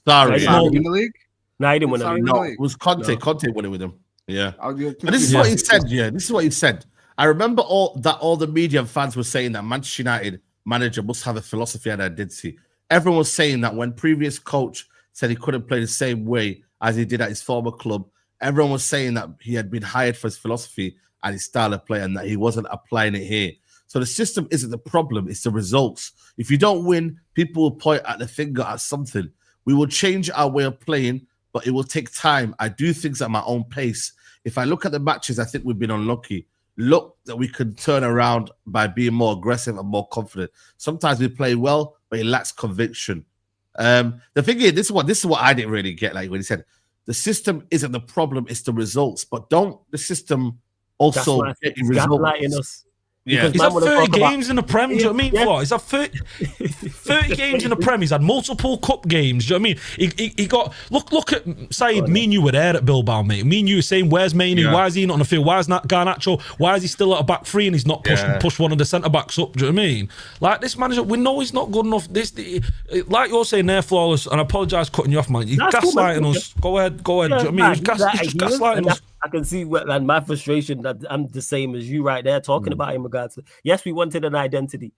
Sarri in the league. No, he didn't win the league. No, it was Conte. No. Conte won it with him. Yeah, and this is what he said. Yeah, this is what he said. I remember all the media and fans were saying that Manchester United manager must have a philosophy and identity. Everyone was saying that when previous coach said he couldn't play the same way as he did at his former club, everyone was saying that he had been hired for his philosophy and his style of play, and that he wasn't applying it here. So the system isn't the problem, it's the results. If you don't win, people will point at the finger at something. We will change our way of playing, but it will take time. I do things at my own pace. If I look at the matches, I think we've been unlucky. Look that we can turn around by being more aggressive and more confident. Sometimes we play well, but it lacks conviction. The thing is, this is what I didn't really get, like when he said, the system isn't the problem, it's the results. But don't the system also get results? Us. Yeah, he's had 30 games in the Prem. Do you know what I mean? What? He's had 30 games in the Prem. He's had multiple cup games. Do you know what I mean? He got look at Saeed. Me and you were there at Bilbao, mate. Me and you were saying, "Where's Mainoo? Yeah. Why is he not on the field? Why is not Garnacho? Why is he still at a back three and he's not pushed one of the centre backs up?" Do you know what I mean? Like this manager, we know he's not good enough. Like you're saying, they're flawless. And I apologise cutting you off, man. He's gaslighting us. Go ahead. Do you know what I mean? He's just gaslighting us. I can see and my frustration that I'm the same as you right there talking about in regards to, yes, we wanted an identity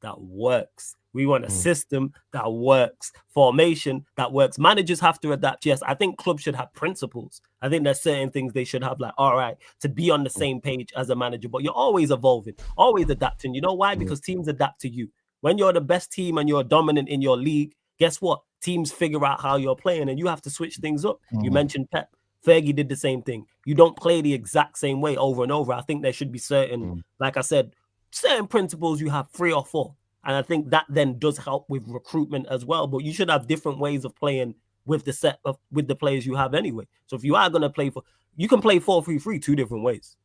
that works. We want a system that works, formation that works. Managers have to adapt. Yes, I think clubs should have principles. I think there's certain things they should have, like, all right, to be on the same page as a manager, but you're always evolving, always adapting. You know why? Because teams adapt to you. When you're the best team and you're dominant in your league, guess what? Teams figure out how you're playing and you have to switch things up. You mentioned Pep. Fergie did the same thing. You don't play the exact same way over and over. I think there should be certain, like I said, certain principles you have 3 or 4. And I think that then does help with recruitment as well. But you should have different ways of playing with the set of with the players you have anyway. So if you are going to play you can play 4-3-3 2 different ways.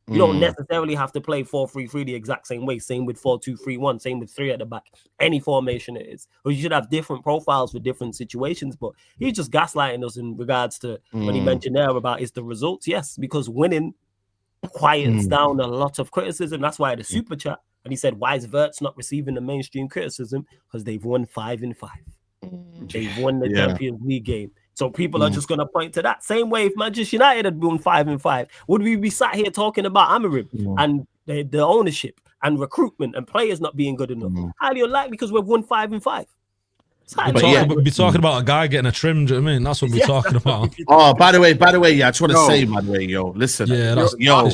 You don't necessarily have to play 4-3-3 the exact same way. Same with 4-2-3-1. Same with 3 at the back. Any formation it is. Or you should have different profiles for different situations. But he's just gaslighting us in regards to when he mentioned there about it's the results. Yes, because winning quiets down a lot of criticism. That's why the super chat. And he said, why is Wirtz not receiving the mainstream criticism? Because they've won 5-5. They've won the Champions League game. So people are just going to point to that. Same way if Manchester United had won 5-5, would we be sat here talking about Amorim and the ownership and recruitment and players not being good enough? Highly unlikely because we've won 5-5. We're talking about a guy getting a trim. Do you know what I mean? That's what we're talking about. Oh, by the way, yeah, I just want to say, by the way, listen. Yeah,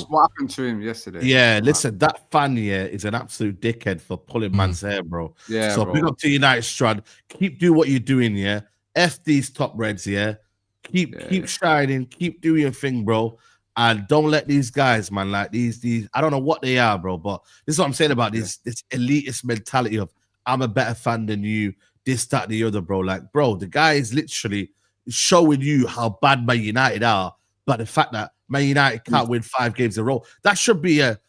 what happened to him yesterday? Yeah, listen, that fan is an absolute dickhead for pulling man's hair, bro. Yeah, so big up to United Strand. Keep doing what you're doing, yeah. F these top reds, yeah. Keep shining, keep doing your thing, bro. And don't let these guys, man, like these. I don't know what they are, bro, but this is what I'm saying about this elitist mentality of I'm a better fan than you. This, that, the other, bro. Like, bro, the guy is literally showing you how bad Man United are, but the fact that Man United can't win 5 games in a row, that should be a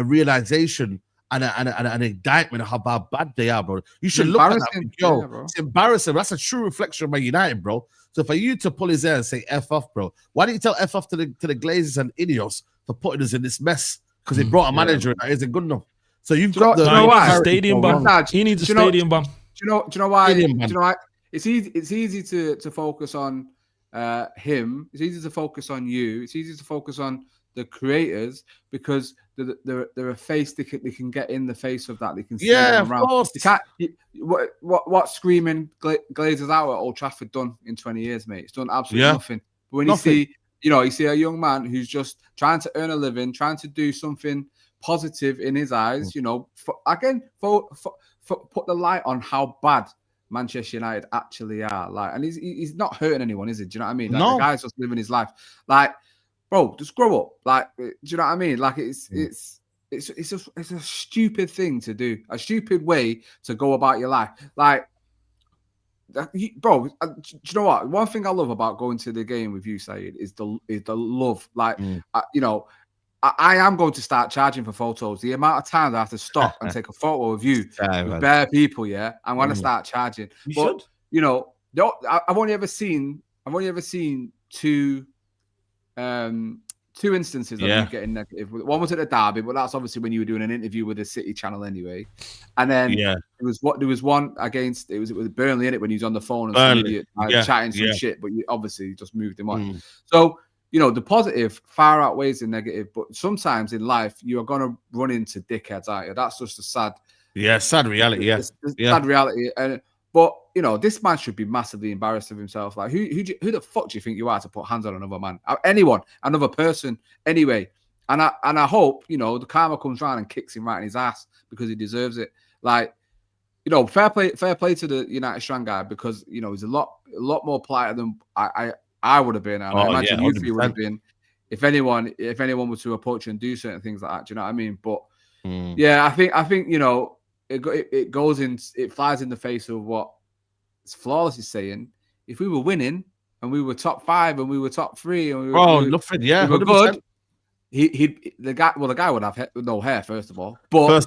realization and an indictment of how bad they are, bro. You should look at that. It's embarrassing. That's a true reflection of Man United, bro. So for you to pull his hair and say F off, bro, why didn't you tell F off to the Glazers and Ineos for putting us in this mess? Because they brought a manager that isn't good enough. So you've got the stadium bomb. He needs a stadium bomb. Do you know why? It's easy to focus on him. It's easy to focus on you. It's easy to focus on the creators because they're a face they can get in the face of that. They can see them around. Of course. You can't, what screaming Glazers out at Old Trafford done in 20 years, mate? It's done absolutely nothing. But when you see a young man who's just trying to earn a living, trying to do something positive in his eyes, put the light on how bad Manchester United actually are. Like, and he's not hurting anyone, is he? Do you know what I mean? Like, the guy's just living his life. Like, bro, just grow up. Like, do you know what I mean? Like, it's a stupid thing to do, a stupid way to go about your life. Like, bro, do you know what? One thing I love about going to the game with you, Saeed, is the love. Like, I am going to start charging for photos. The amount of times I have to stop and take a photo of you with bare people, I'm going to start charging. I've only ever seen two instances of you getting negative. One was at the derby, but that's obviously when you were doing an interview with the City channel anyway. And then there was one against it was Burnley in it when he was on the phone and chatting some shit, but you obviously just moved him on. So the positive far outweighs the negative, but sometimes in life you are going to run into dickheads, aren't you? That's just a sad reality. Sad reality. But this man should be massively embarrassed of himself. Like, who the fuck do you think you are to put hands on another man, anyone, another person, anyway? And I hope the karma comes round and kicks him right in his ass because he deserves it. Like, fair play to the United Strand guy because he's a lot more polite than I would have been. And I imagine you three would have been if anyone were to approach you and do certain things like that. Do you know what I mean? But I think it flies in the face of what Flawless is saying. If we were winning and we were top 5 and we were top 3 and we were good, the guy would have no hair first of all. But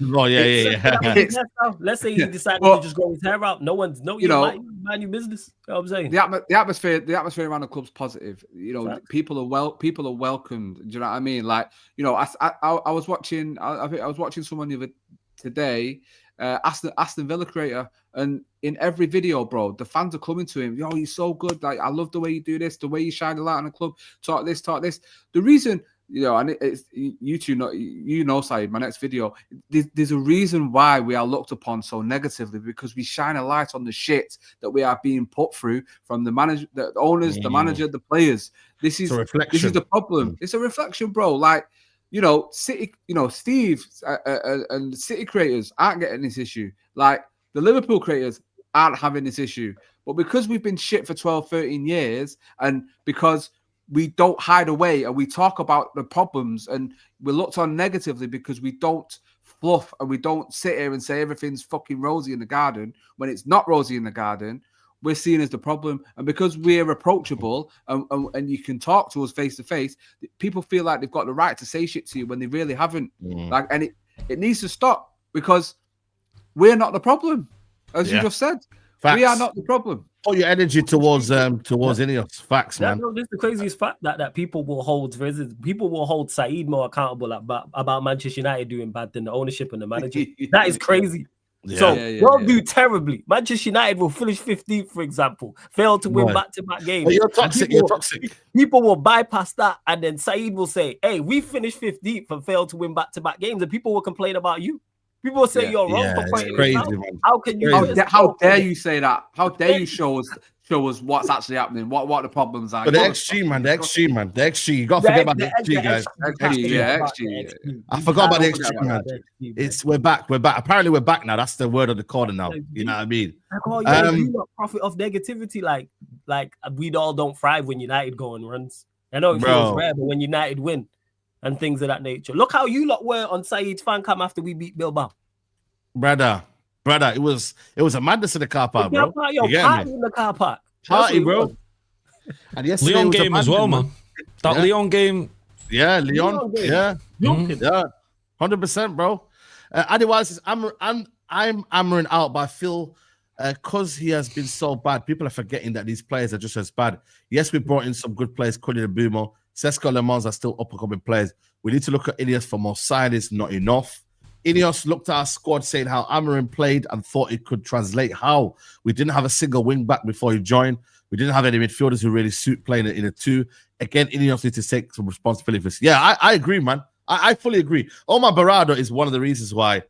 let's say he decided to just grow his hair out. No one's mind your business. You know what I'm saying? The atmosphere around the club's positive. People are welcomed. Do you know what I mean? Like, I was watching. I think I was watching someone today. Aston Villa creator, and in every video, bro, the fans are coming to him. Yo, he's so good. Like, I love the way you do this, the way you shine the light on the club. Talk this. The reason. And it's you two know, Saeed, my next video, there's a reason why we are looked upon so negatively because we shine a light on the shit that we are being put through from the manager, the owners, the manager, the players. This is the problem. It's a reflection, bro. Like, you know, City, you know, Steve and City creators aren't getting this issue. Like the Liverpool creators aren't having this issue. But because we've been shit for 12, 13 years, and because we don't hide away and we talk about the problems and we're looked on negatively because we don't fluff and we don't sit here and say everything's fucking rosy in the garden when it's not rosy in the garden, we're seen as the problem. And because we're approachable and you can talk to us face to face, people feel like they've got the right to say shit to you when they really haven't. Like, and it needs to stop because we're not the problem, as you just said. Facts. We are not the problem. Put your energy towards Ineos. Facts, man. This is the craziest fact that people will hold. People will hold Saeed more accountable about Manchester United doing bad than the ownership and the manager. That is crazy. So they'll do terribly. Manchester United will finish 15th, for example, fail to win back-to-back games. But you're toxic. You're toxic. People will bypass that, and then Saeed will say, "Hey, we finished 15th and failed to win back-to-back games," and people will complain about you. People will say you're wrong for pointing crazy, it out. man. How can you? How dare you say that? How dare you show us what's actually happening? What the problems are? But the XG, man. The XG. You got to forget about the XG, guys. XG. I forgot about the XG, man. We're back. Apparently, we're back now. That's the word of the corner now. You know what I mean? You not profit off negativity. Like we all don't thrive when United go on runs. I know it feels rare, but when United win and things of that nature. Look how you lot were on Saeed's fan cam after we beat Bilbao. Brother, it was a madness in the car park, bro. Party in the car park. Party, bro. And Leon game as well, man. That Leon game. Yeah, Leon. Yeah. 100%, bro. Otherwise, I'm hammering out, but I feel because he has been so bad, people are forgetting that these players are just as bad. Yes, we brought in some good players, Cuddy and Bumo. Cesco, Le Mans are still up-and-coming players. We need to look at Ineos for more signings, not enough. Ineos looked at our squad saying how Amorim played and thought it could translate how. We didn't have a single wing back before he joined. We didn't have any midfielders who really suit playing in a two. Again, Ineos needs to take some responsibility for this. Yeah, I agree, man. I fully agree. Omar Barada is one of the reasons why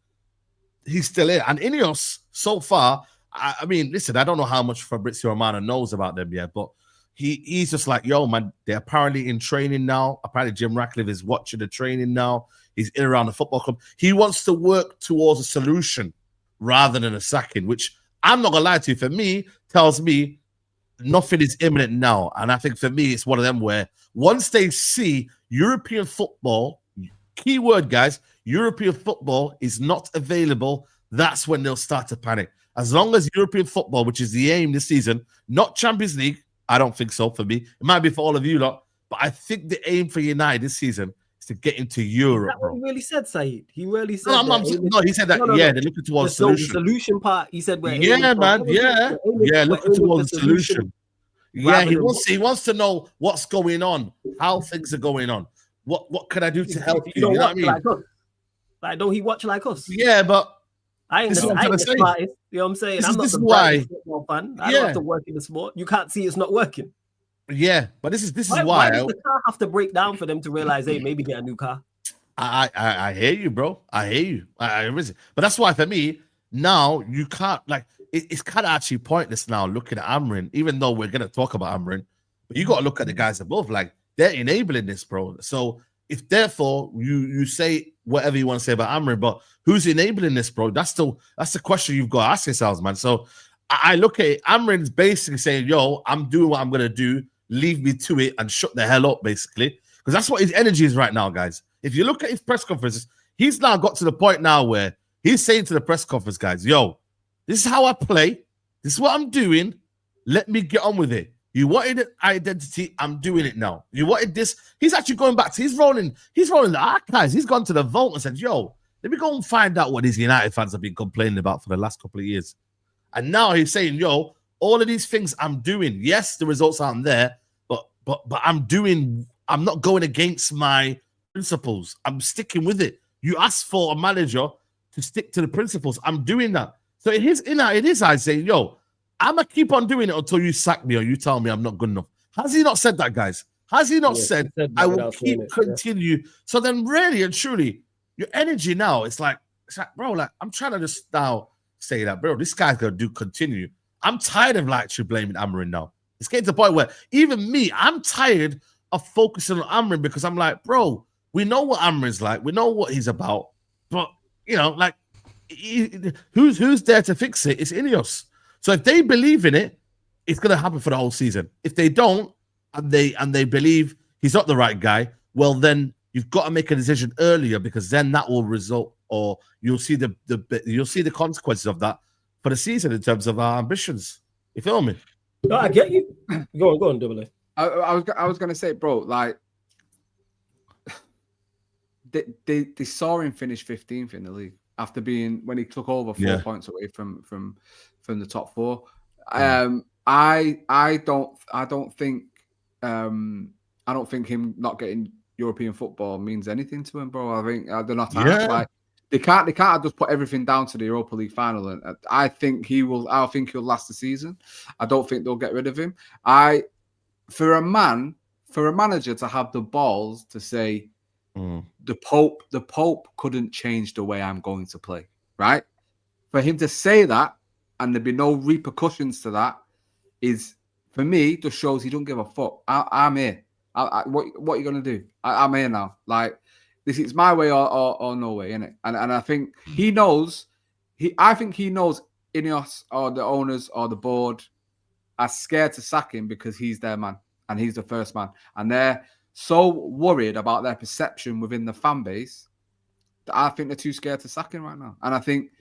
he's still in. And Ineos, so far, I mean, listen, I don't know how much Fabrizio Romano knows about them yet, but he's just like, yo, man, they're apparently in training now. Apparently Jim Ratcliffe is watching the training now. He's in around the football club. He wants to work towards a solution rather than a sacking, which I'm not going to lie to you, for me, tells me nothing is imminent now. And I think for me, it's one of them where once they see European football, key word, guys, European football is not available, that's when they'll start to panic. As long as European football, which is the aim this season, not Champions League, I don't think so for me. It might be for all of you lot, but I think the aim for United this season is to get into Europe. That's what he really said, Saeed. He really said No, he said that, they're looking towards the solution. The solution part, he said, looking towards the solution. Yeah, he wants to know what's going on, how things are going on. What can I do to help you? You know what I mean? Like, don't he watch like us? Yeah, but I ain't the smartest. You know what I'm saying? I'm not the brightest football fan. I don't have to work in the sport. You can't see it's not working. Yeah, but this is why. Why does the car have to break down for them to realize, hey, maybe get a new car? I hear you, bro. I hear you. But that's why for me, now you can't, like, it's kind of actually pointless now looking at Amorim, even though we're going to talk about Amorim. But you got to look at the guys above. Like, they're enabling this, bro. So if therefore you say whatever you want to say about Amorim, but who's enabling this, bro? That's the question you've got to ask yourselves, man. So I look at it, Amorim's basically saying, yo, I'm doing what I'm going to do. Leave me to it and shut the hell up, basically. Because that's what his energy is right now, guys. If you look at his press conferences, he's now got to the point now where he's saying to the press conference guys, yo, this is how I play. This is what I'm doing. Let me get on with it. You wanted an identity, I'm doing it now. You wanted this. He's actually going back to, he's rolling the archives. He's gone to the vault and said, yo, let me go and find out what these United fans have been complaining about for the last couple of years. And now he's saying, yo, all of these things I'm doing. Yes, the results aren't there, but I'm not going against my principles. I'm sticking with it. You asked for a manager to stick to the principles. I'm doing that. So in his eyes saying, yo, I'm going to keep on doing it until you sack me or you tell me I'm not good enough. Has he not said that, guys? Has he not said I will continue? Yeah. So then really and truly, your energy now, it's like, bro, like, I'm trying to just now say that, bro, this guy's going to continue. I'm tired of actually blaming Amorim now. It's getting to the point where even me, I'm tired of focusing on Amorim because I'm like, bro, We know what Amorim's like. We know what he's about. But, you know, like, who's there to fix it? It's Ineos. So if they believe in it, it's going to happen for the whole season. If they don't, and they believe he's not the right guy, well, then you've got to make a decision earlier, because then that will result, or you'll see the consequences of that for the season in terms of our ambitions. You feel me? No, I get you. Go on, Double A. I was gonna say, bro, like they saw him finish 15th in the league after being, when he took over 4 points away from the top 4. I don't think him not getting European football means anything to him, bro. I think they're not like they can't just put everything down to the Europa League final. And I think he'll last the season. I don't think they'll get rid of him. For a manager to have the balls to say the Pope couldn't change the way I'm going to play, right? For him to say that and there be no repercussions to that is, for me, just shows he don't give a fuck. I'm here. What are you gonna do? I'm here now. Like, this is my way or no way, innit? And I think he knows. I think he knows Ineos or the owners or the board are scared to sack him because he's their man and he's the first man, and they're so worried about their perception within the fan base that I think they're too scared to sack him right now. And I think,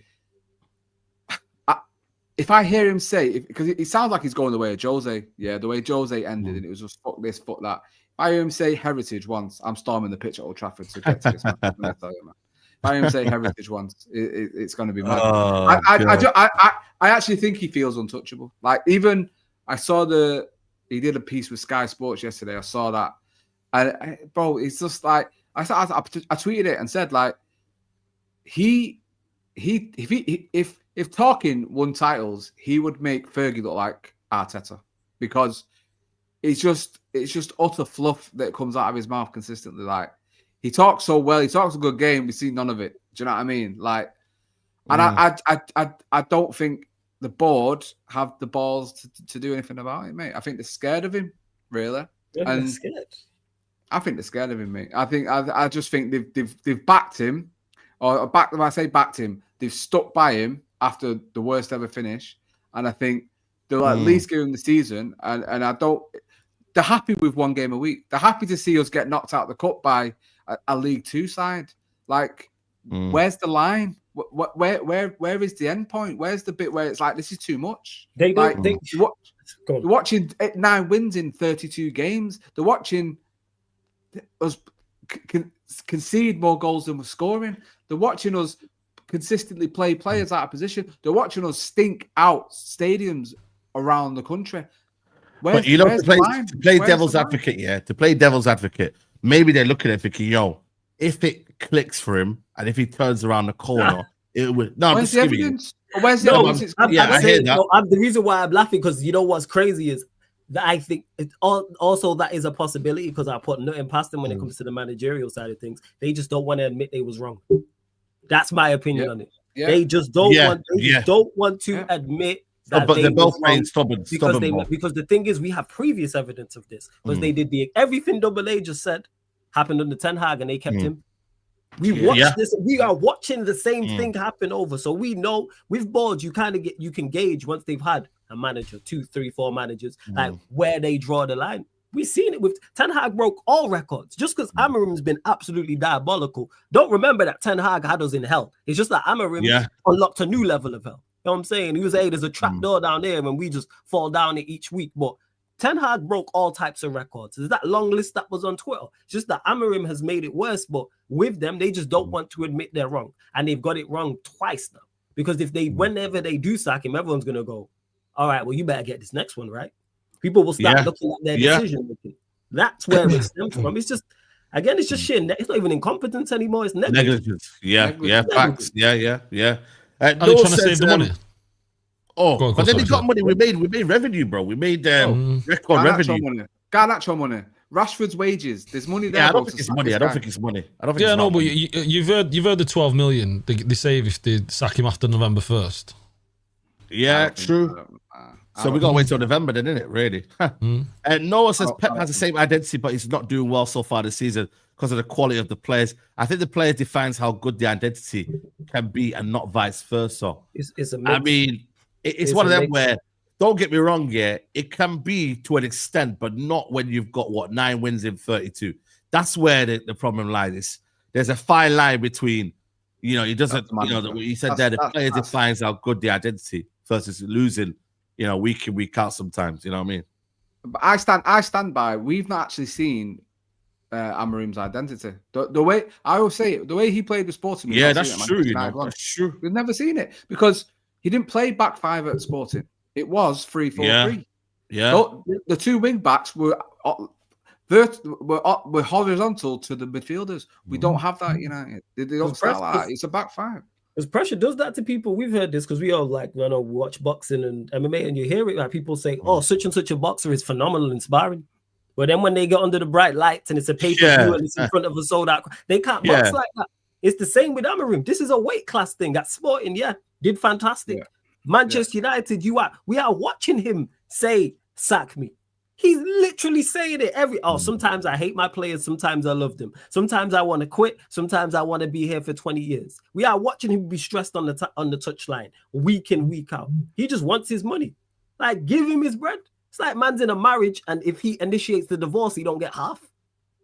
if I hear him say, because it sounds like he's going the way of Jose, the way Jose ended, and it was just fuck this, fuck that. If I hear him say heritage once, I'm storming the pitch at Old Trafford to get to this match. If I hear him say heritage once, it's going to be mad. I actually think he feels untouchable. Like, even I saw he did a piece with Sky Sports yesterday. I saw that, and bro, it's just like I tweeted it and said, like, if Talking won titles, he would make Fergie look like Arteta, because it's just utter fluff that comes out of his mouth consistently. Like, he talks so well, he talks a good game, we see none of it. Do you know what I mean? Like, and I don't think the board have the balls to do anything about it, mate. I think they're scared of him, really. Yeah, and they're scared. I think they're scared of him, mate. I just think they've backed him, or when I say backed him, they've stuck by him after the worst ever finish, and I think they'll at least give him the season. And I don't. They're happy with 1 game a week. They're happy to see us get knocked out of the cup by a League Two side. Like, where's the line? Where is the end point? Where's the bit where it's like, this is too much? They're watching 9 wins in 32 games. They're watching us concede more goals than we're scoring. They're watching us consistently play players out of position. They're watching us stink out stadiums around the country. But you know, to play devil's advocate, maybe they're looking at thinking, yo, if it clicks for him and if he turns around the corner, it would. No, where's the evidence? Where's the evidence? I hear that. The reason why I'm laughing, because you know what's crazy is that I think also that is a possibility, because I put nothing past them when it comes to the managerial side of things. They just don't want to admit they was wrong. That's my opinion on it. Yeah. They just don't want to admit that. But they're both playing stubborn. Because the thing is, we have previous evidence of this, because they did everything Double A just said happened under Ten Hag, and they kept him. We watched this. We are watching the same thing happen over. So we know with boards, you can gauge once they've had a manager, 2, 3, 4 managers, like where they draw the line. We've seen it with Ten Hag broke all records. Just because Amorim's been absolutely diabolical, don't remember that Ten Hag had us in hell. It's just that Amorim unlocked a new level of hell. You know what I'm saying? He was, hey, there's a trap door down there, and we just fall down it each week. But Ten Hag broke all types of records. There's that long list that was on Twitter. It's just that Amorim has made it worse, but with them, they just don't want to admit they're wrong. And they've got it wrong twice now. Because whenever they do sack him, everyone's going to go, all right, well, you better get this next one, right? People will start looking at their decision making. That's where it stems from. It's just, again, it's just shit. It's not even incompetence anymore. It's negligence. Facts. Yeah. Are they trying to save the money? But then they got money. We made revenue, bro. We made record revenue. Garnacho money. Rashford's wages. There's money there. I don't think it's money. But you've heard the 12 million they save if they sack him after November 1st. Yeah, true. So we got to wait till November then, isn't it, really? And Noah says Pep has the same identity, but he's not doing well so far this season. because of the quality of the players. I think the player defines how good the identity can be and not vice versa. It's a mix. I mean, it's one of them where, don't get me wrong, it can be to an extent, but not when you've got, 9 wins in 32. That's where the problem lies. There's a fine line between, he doesn't, you said the player defines how good the identity versus losing, week in, week out sometimes, you know what I mean? But I stand by, we've not actually seen Amorim's identity. The way, I always say it, the way he played the Sporting. Yeah, that's true, that's true. We've never seen it because he didn't play back 5 at Sporting. It was 3-4-3. Yeah. So the 2 wing backs were horizontal to the midfielders. We don't have that, United. They don't start like that. It's a back 5. Because pressure does that to people. We've heard this because we all watch boxing and MMA, and you hear it like people say, "Oh, such and such a boxer is phenomenal, inspiring." But then when they get under the bright lights and it's a pay-per-view and it's in front of a sold-out, they can't box like that. It's the same with Amorim. This is a weight class thing. At Sporting, did fantastic. Manchester United, we are watching him say, "Sack me." He's literally saying it sometimes I hate my players, sometimes I love them. Sometimes I want to quit, sometimes I want to be here for 20 years. We are watching him be stressed on the touchline week in, week out. He just wants his money. Like, give him his bread. It's like man's in a marriage, and if he initiates the divorce, he don't get half.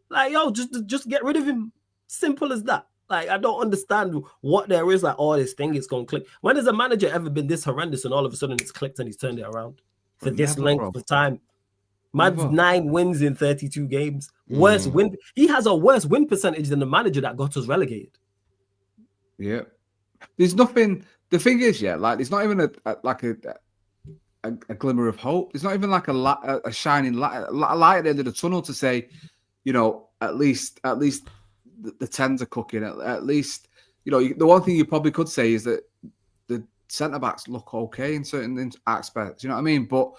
Like, just get rid of him. Simple as that. Like, I don't understand what there is. Like, this thing is going to click. When has a manager ever been this horrendous and all of a sudden it's clicked and he's turned it around for this length of time? Man's 9 wins in 32 games. Worst win. He has a worse win percentage than the manager that got us relegated. Yeah. There's nothing. The thing is, there's not even a glimmer of hope. There's not even like a shining light at the end of the tunnel to say, at least the tens are cooking. At least, the one thing you probably could say is that the centre backs look okay in certain aspects. You know what I mean? But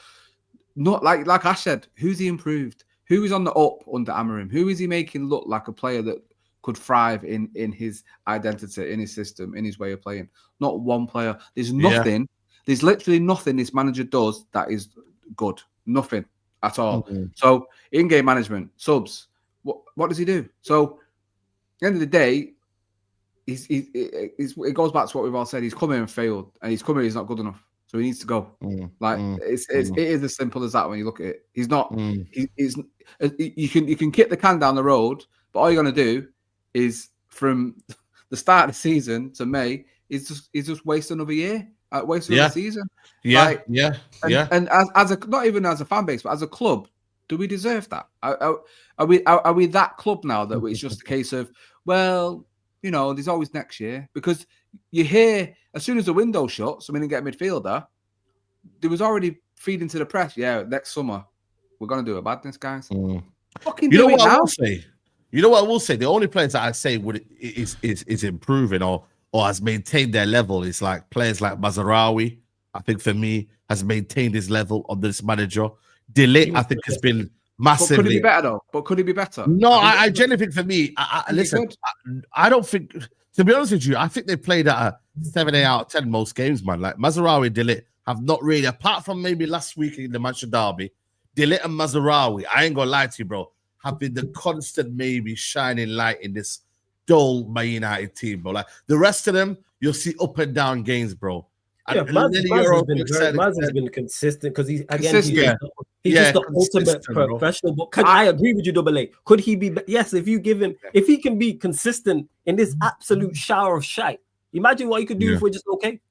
not like Ash said, who's he improved? Who is on the up under Amorim? Who is he making look like a player that could thrive in his identity, in his system, in his way of playing? Not one player. There's nothing. Yeah. There's literally nothing this manager does that is good. Nothing at all. Mm-hmm. So in-game management, subs, what does he do? So at the end of the day, it goes back to what we've all said. He's come here and failed, and he's not good enough. So he needs to go. It is as simple as that when you look at it. He's not. He's. You can kick the can down the road, but all you're gonna do is from the start of the season to May is just waste another year, waste another season. And as a not even as a fan base, but as a club, do we deserve that? Are we that club now that it's just a case of there's always next year? Because you hear as soon as the window shuts, we didn't get a midfielder. There was already feeding to the press. Yeah, next summer we're gonna do a badness, guys. Fucking do it now. I will say? You know what I will say? The only players that I say is improving or has maintained their level is like players like Mazraoui. I think for me has maintained his level under this manager. De Ligt, I think, has been massively. But could he be better though? But could he be better? No, I genuinely think for me, listen, I don't think. To be honest with you, I think they played at a 7-8 out of 10 most games, man. Like Mazraoui and De Ligt have not really, apart from maybe last week in the Manchester derby, De Ligt and Mazraoui, I ain't gonna lie to you, bro, have been the constant maybe shining light in this dull Man United team, bro. Like the rest of them, you'll see up and down games, bro. Yeah, Maz has been consistent because he's just the ultimate professional. But I agree with you, Double A. Could he be? Yes, if you give him, if he can be consistent in this absolute shower of shite, imagine what he could do if we're just okay.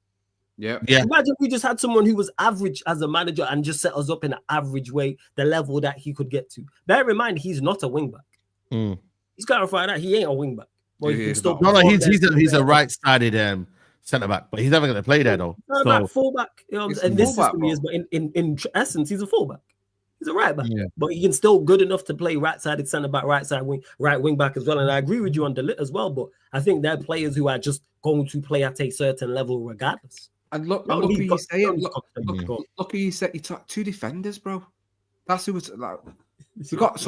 Yeah. Imagine if we just had someone who was average as a manager and just set us up in an average way, the level that he could get to. Bear in mind, he's not a wing back. He's clarified that he ain't a wing back. Well, he's a right-sided centre back, but he's never going to play there though. Fullback, and this system he is, but in essence, he's a fullback. He's a right back, but he can still good enough to play right-sided centre back, right wing back as well. And I agree with you on De Ligt as well. But I think they're players who are just going to play at a certain level regardless. And look who you say. Look who you said. You took 2 defenders, bro. That's who was like. We got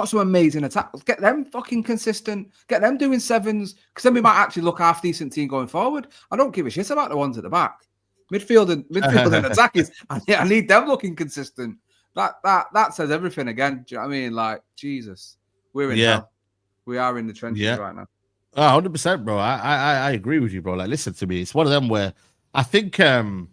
some amazing attacks. Get them fucking consistent. Get them doing 7s, because then we might actually look half decent team going forward. I don't give a shit about the ones at the back. Midfield and attack is. I need them looking consistent. That says everything again. Do you know what I mean? Like Jesus, we're in hell. We are in the trenches right now. 100%, bro. I agree with you, bro. Like, listen to me. It's one of them where I think the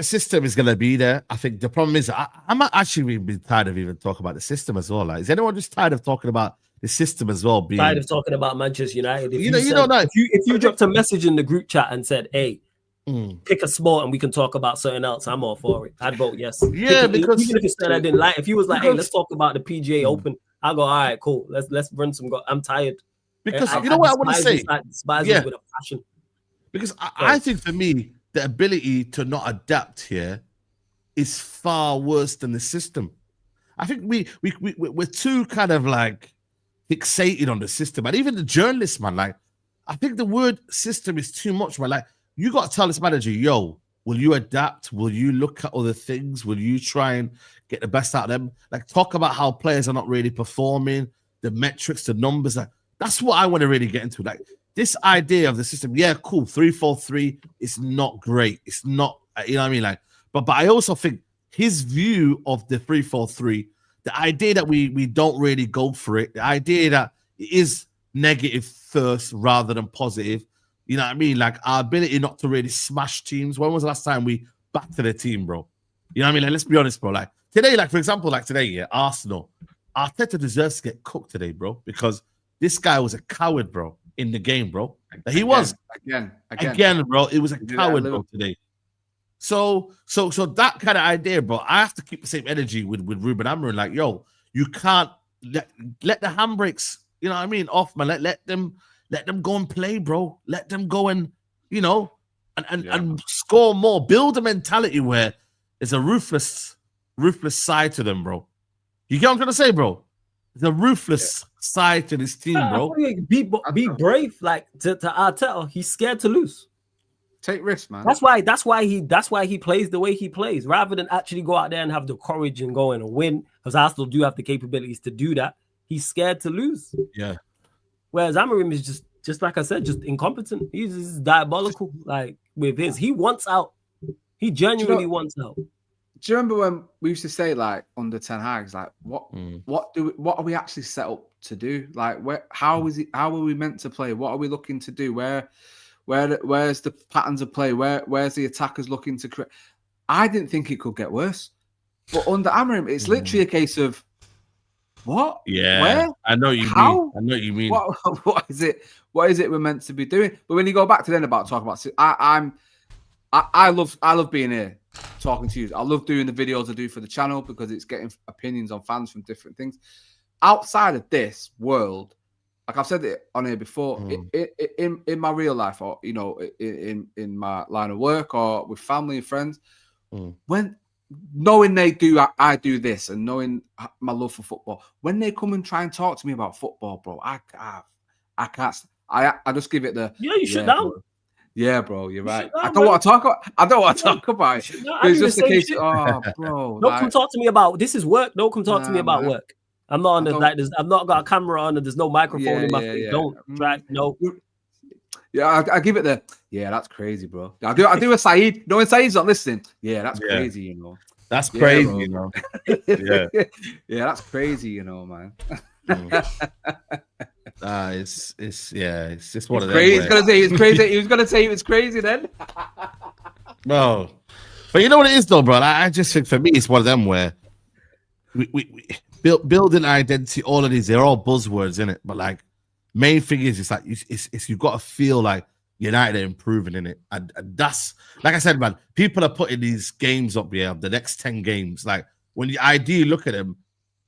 system is gonna be there. I think the problem is I'm actually been tired of even talking about the system as well. Like, is anyone just tired of talking about the system as well? Being tired of talking about Manchester United. If you dropped a message in the group chat and said, "Hey, pick a sport and we can talk about something else," I'm all for it. I'd vote yes. Yeah, because even if it's something I didn't like, if you was like, "Hey, let's talk about the PGA Open," I'll go, "All right, cool. Let's run some. I'm tired." Because you know what I want to say? I despise it with a passion. Because I think for me, the ability to not adapt here is far worse than the system. I think we're too kind of like fixated on the system, and even the journalists, man. Like, I think the word system is too much, man. Like, you got to tell this manager, yo, will you adapt? Will you look at other things? Will you try and get the best out of them? Like, talk about how players are not really performing, the metrics, the numbers. Like, that's what I want to really get into. Like, this idea of the system, yeah, cool. 3-4-3 is not great. It's not, you know what I mean? Like, but I also think his view of the 3-4-3, the idea that we don't really go for it, the idea that it is negative first rather than positive, you know what I mean? Like, our ability not to really smash teams. When was the last time we backed to the team, bro? You know what I mean? Like, let's be honest, bro. Like, today, like, for example, like today, yeah, Arsenal, Arteta deserves to get cooked today, bro, because this guy was a coward, bro, in the game, bro. He was. Again, bro. It was a coward, bro, today. So that kind of idea, bro, I have to keep the same energy with Ruben Amorim. Like, yo, you can't let the handbrakes, you know what I mean, off, man. Let them go and play, bro. Let them go and, you know, and score more. Build a mentality where there's a ruthless side to them, bro. You get what I'm trying to say, bro? The ruthless side to this team, bro. Be brave, like to Arteta. He's scared to lose. Take risks, man. That's why he plays the way he plays, rather than actually go out there and have the courage and go in and win. Because Arsenal do have the capabilities to do that. He's scared to lose. Yeah. Whereas Amorim is just like I said, just incompetent. He's diabolical. Like with his, he wants out. He genuinely wants out. Do you remember when we used to say, like, under Ten Hag's, like, what are we actually set up to do? Like, how are we meant to play? What are we looking to do? Where's the patterns of play? Where's the attackers looking to create? I didn't think it could get worse, but under Amorim, it's literally a case of what? Yeah, where? I know you mean. I know what you mean. What is it? What is it we're meant to be doing? But when you go back to then about talking about, I love being here talking to you. I love doing the videos I do for the channel because it's getting opinions on fans from different things. Outside of this world, like I've said it on here before, in my real life, or you know, in my line of work or with family and friends, when knowing I do this and knowing my love for football, when they come and try and talk to me about football, bro, I can't. I just give it the you shut down. Bro. Yeah, bro, you're right. I don't want to talk about it. It's just a case. Oh, bro. Don't come talk to me about this is work. Don't come talk to me about work. I'm not on the like. I've not got a camera on, and there's no microphone in my face. Don't track. No. Yeah, I give it the. Yeah, that's crazy, bro. I do a Saeed. No, when Saeed's not listening. Yeah, that's crazy. You know. That's crazy. You know. Yeah. Yeah, that's crazy. You know, man. It's just one of them. He's gonna say it's crazy. He was gonna say it was crazy then. No, but you know what it is though, bro. I just think for me it's one of them where we building identity. All of these, they're all buzzwords, isn't it? But like, main thing is, it's like it's you've got to feel like United are improving in it, and that's like I said, man. People are putting these games up here, the next 10 games. Like when you ideally look at them,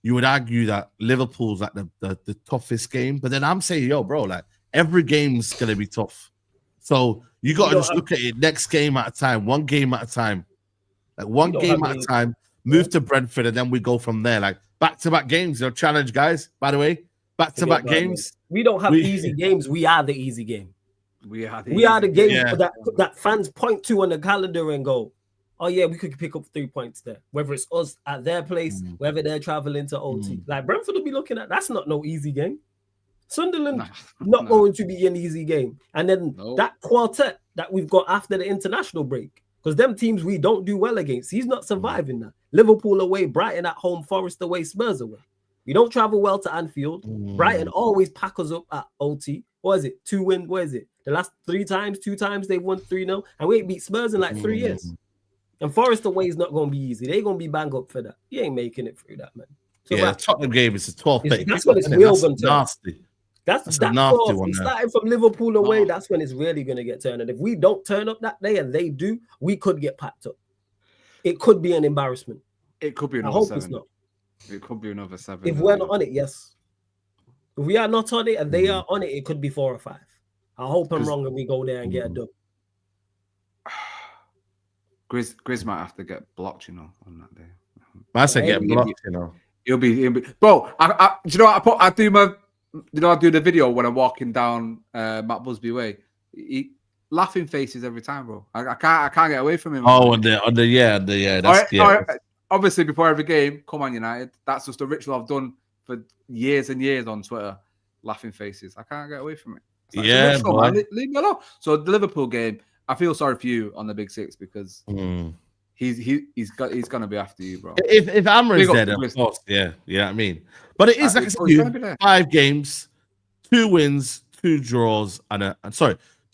you would argue that Liverpool's like the toughest game, but then I'm saying, yo, bro, like every game's gonna be tough. So you got to just look at it next game at a time, one game at a time, like one game at a time. Move to Brentford, and then we go from there. Like back-to-back games, you know, challenge, guys. By the way, back-to-back games. We don't have easy games. We are the easy game. We are the game that fans point to on the calendar and go, oh yeah, we could pick up 3 points there. Whether it's us at their place, whether they're traveling to OT. Like Brentford will be looking at that's not no easy game. Sunderland not going to be an easy game. And then that quartet that we've got after the international break, because them teams we don't do well against, he's not surviving that. Liverpool away, Brighton at home, Forest away, Spurs away. We don't travel well to Anfield. Brighton always pack us up at OT. What is it? 2 win. What is it? The last 2 times they won 3-0, and we ain't beat Spurs in like 3 years. And Forest away is not going to be easy. They're going to be bang up for that. You ain't making it through that, man. So yeah, Tottenham game is a 12th. That's when it's real going to nasty. That's a nasty one. Starting from Liverpool away, that's when it's really going to get turned. And if we don't turn up that day and they do, we could get packed up. It could be an embarrassment. It could be another 7. It's not. It could be another 7. If we're not on it, yes. If we are not on it and they are on it, it could be 4 or 5. I hope I'm wrong and we go there and get a dub. Grizz might have to get blocked, on that day. I say get blocked, He'll be. Bro, do you know what I do I do the video when I'm walking down Matt Busby Way. Laughing faces every time, bro. I can't get away from him. Oh, on the Obviously, before every game, come on, United. That's just a ritual I've done for years and years on Twitter. Laughing faces. I can't get away from it. Like, leave me alone. So the Liverpool game, I feel sorry for you on the Big 6 because he's gonna be after you, bro. If Amorim's dead, of course, yeah, you know what I mean. But it is like I said, 5 games, 2 wins, 2 draws,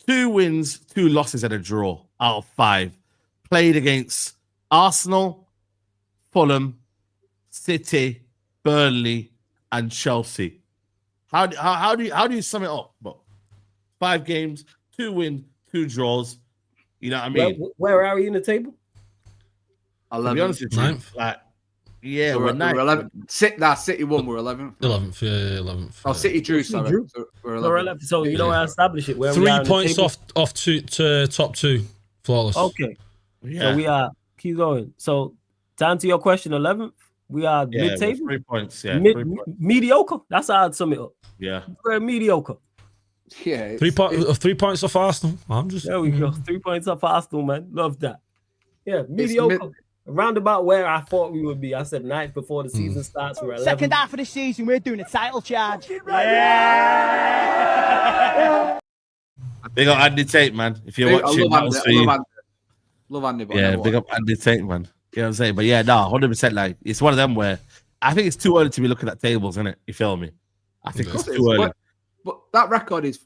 2 wins, 2 losses, and a draw out of 5. Played against Arsenal, Fulham, City, Burnley, and Chelsea. How do you sum it up? But 5 games, 2 wins, 2 draws. You know what I mean? Where are we in the table? 11th. To be honest with you, we're 11th. City won. We're 11th. 11th, yeah, 11th. Oh, City drew. Sorry, so we're 11th. So you know where I establish it. Where 3 points off to top 2, flawless. Okay, so we are. Keep going. So to answer your question, 11th. We are mid-table. 3 points. Yeah, mediocre. That's how I'd sum it up. Yeah, we're mediocre. Yeah, 3 points off Arsenal. There we go. 3 points off Arsenal, man. Love that. Yeah, mediocre. Around about where I thought we would be. I said 9th before the season starts. We're 11th. Second half of the season, we're doing a title charge. Big up Andy Tate, man. If you're watching, love Andy. Yeah, big up Andy Tate, man. You know what I'm saying? But yeah, 100%. Like, it's one of them where I think it's too early to be looking at tables, isn't it? You feel me? I think it's too early. But that record is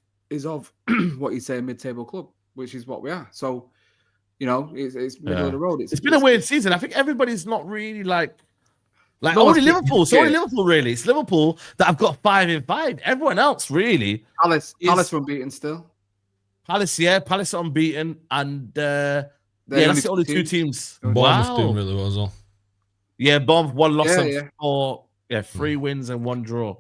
of what you say, a mid-table club, which is what we are. So, it's middle of the road. It's been a weird season. I think everybody's not really like only Liverpool. It's only Liverpool, really. It's Liverpool that have got 5 in 5. Everyone else, really. Palace unbeaten still. Palace unbeaten, and that's the only 2 teams. Bournemouth doing really well as well. Yeah, Bournemouth 1 loss and 4, 3 wins and 1 draw.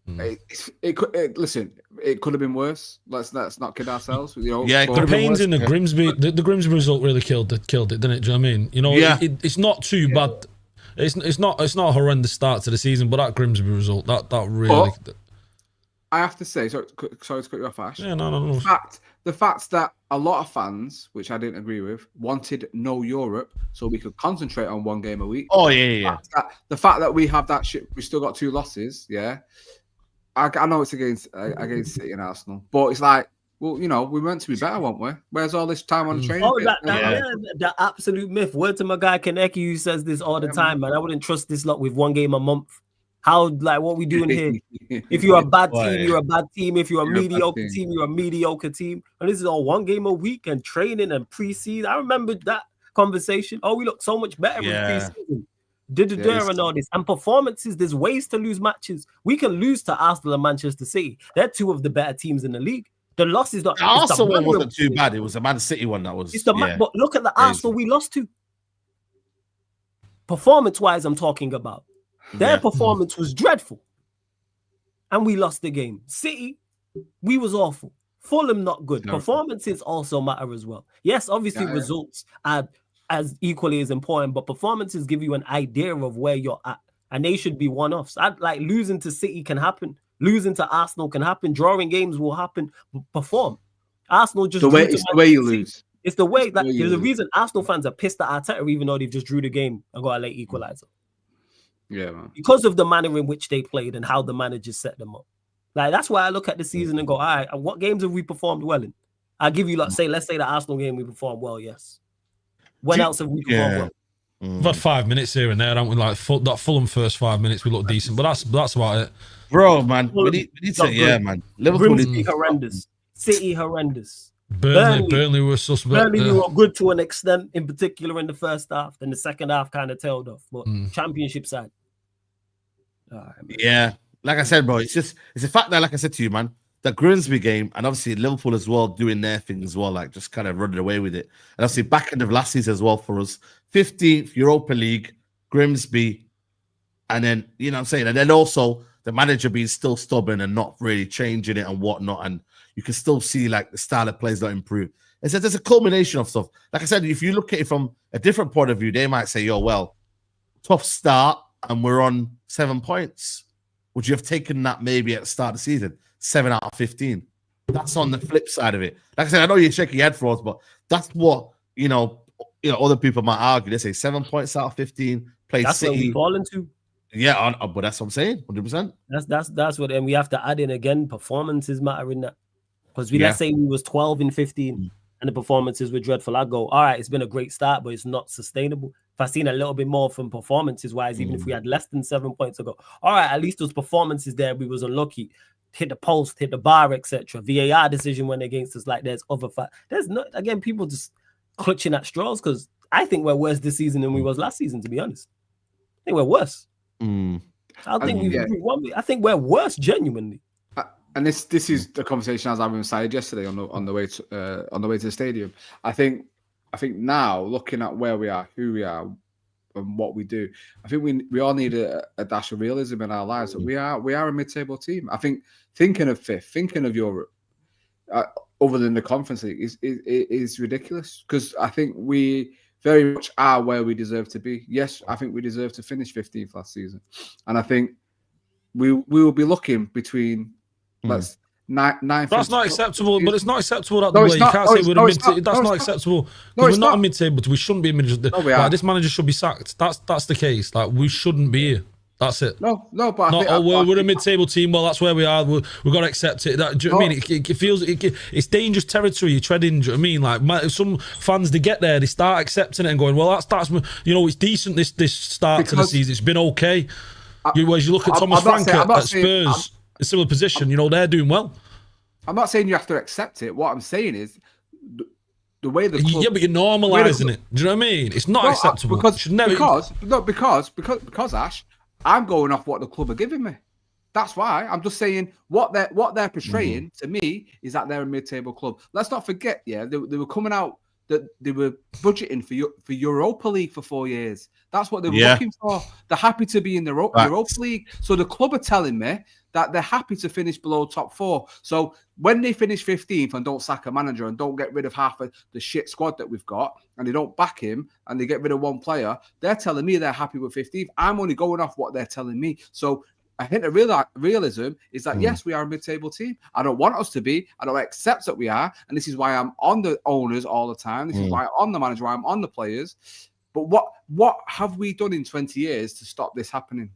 Listen, it could have been worse. Let's not kid ourselves. The pains in the Grimsby, the Grimsby result really killed it, didn't it? Do you know what I mean? It's not too bad. It's not a horrendous start to the season, but that Grimsby result, that really. I have to say, sorry to cut you off, Ash. Yeah, no. The fact that a lot of fans, which I didn't agree with, wanted no Europe so we could concentrate on 1 game a week. Oh yeah. The fact that we have that shit, we still got 2 losses. Yeah. I know it's against City and Arsenal, but it's like, well, we meant to be better, weren't we? Where's all this time on the training? Oh, the absolute myth. Word to my guy Kaneki, who says this all the time, man. I wouldn't trust this lot with 1 game a month. How, what we doing here? If you're a bad team, you're a bad team. If you're a mediocre team, you're a mediocre team. And this is all 1 game a week and training and preseason. I remember that conversation. Oh, we look so much better in preseason. And all this. And performances, there's ways to lose matches. We can lose to Arsenal and Manchester City. They're 2 of the better teams in the league. The loss is not. The Arsenal one wasn't too bad. It was a Man City one that was. But look at the Arsenal we lost to. Performance-wise, I'm talking about. Their performance was dreadful. And we lost the game. City, we was awful. Fulham, not good. Performances also matter as well. Yes, obviously results are as equally as important, but performances give you an idea of where you're at, and they should be one-offs. Like losing to City can happen, losing to Arsenal can happen, drawing games will happen. Perform. Arsenal just it's the way you lose. It's the way that there's a reason Arsenal fans are pissed at Arteta, even though they've just drew the game and got a late equalizer. Yeah, man. Because of the manner in which they played and how the managers set them up. Like that's why I look at the season and go, all right, what games have we performed well in? I'll give you let's say the Arsenal game we performed well, yes. When else have we performed well? We've had 5 minutes here and there, haven't we? Like that Fulham first 5 minutes, we look decent, but that's about it. Bro, man, we need to, yeah, man. Liverpool Grimsby horrendous. City horrendous. Burnley were suspect. Burnley we were good to an extent, in particular in the first half. Then the second half kind of tailed off. But Championship side. Yeah, like I said, bro, it's the fact that, like I said to you, man, that Grimsby game, and obviously Liverpool as well doing their thing as well, like just kind of running away with it. And obviously back end of last season as well for us, 15th Europa League, Grimsby, and then you know what I'm saying, and then also the manager being still stubborn and not really changing it and whatnot, and you can still see like the style of plays not improve. And so there's a culmination of stuff. Like I said, if you look at it from a different point of view, they might say, "Yo, well, tough start, and we're on 7 points." Would you have taken that maybe at the start of the season? 7 out of 15. That's on the flip side of it. Like I said, I know you're shaking your head for us, but that's what you know. Other people might argue. They say 7 points out of 15. Play that's City. What we fall into. Yeah, but that's what I'm saying. 100%. That's what, and we have to add in again. Performances matter in that, because let's say we was 12 in 15, and the performances were dreadful. I go, all right, it's been a great start, but it's not sustainable. If I seen a little bit more from performances wise, even if we had less than 7 points, I go, all right, at least those performances there, we was unlucky. Hit the post, hit the bar, etc. VAR decision went against us. Like there's other there's not, again, people just clutching at straws, because I think we're worse this season than we was last season, to be honest. I think we're worse. I think we're worse, genuinely. And this is the conversation I was having with Saeed yesterday on the way to the stadium. I think now, looking at where we are, who we are, and what we do, I think we all need a dash of realism in our lives. That we are a mid-table team. I think thinking of fifth, thinking of Europe, other than the Conference League, is ridiculous, because I think we very much are where we deserve to be. Yes, I think we deserve to finish 15th last season, and I think we will be looking between ninth. That's not acceptable, but it's not acceptable that the way. You can't say we're a mid-table. That's not acceptable. We're not a mid-table. We shouldn't be a mid-table. Like, this manager should be sacked. That's the case. Like, we shouldn't be here. That's it. No, but I think, we're a mid-table team. Well, that's where we are. We've got to accept it. Do you know what I mean? It feels it's dangerous territory you're treading. Do you know what I mean? Like, some fans, they get there, they start accepting it and going, well, that's it's decent. This start to the season, it's been okay. Whereas you look at Thomas Frank at Spurs, a similar position. They're doing well. I'm not saying you have to accept it. What I'm saying is the way the club, but you're normalising it. Do you know what I mean? It's not acceptable. Because Ash, I'm going off what the club are giving me. That's why I'm just saying what they're portraying to me is that they're a mid-table club. Let's not forget, they were coming out that they were budgeting for Europa League for 4 years. That's what they were looking for. They're happy to be in the Europa League. So the club are telling me that they're happy to finish below top 4. So when they finish 15th and don't sack a manager and don't get rid of half of the shit squad that we've got, and they don't back him and they get rid of one player, they're telling me they're happy with 15th. I'm only going off what they're telling me. So a hint of realism is that, yes, we are a mid-table team. I don't want us to be. I don't accept that we are. And this is why I'm on the owners all the time. This is why I'm on the manager, why I'm on the players. But what have we done in 20 years to stop this happening?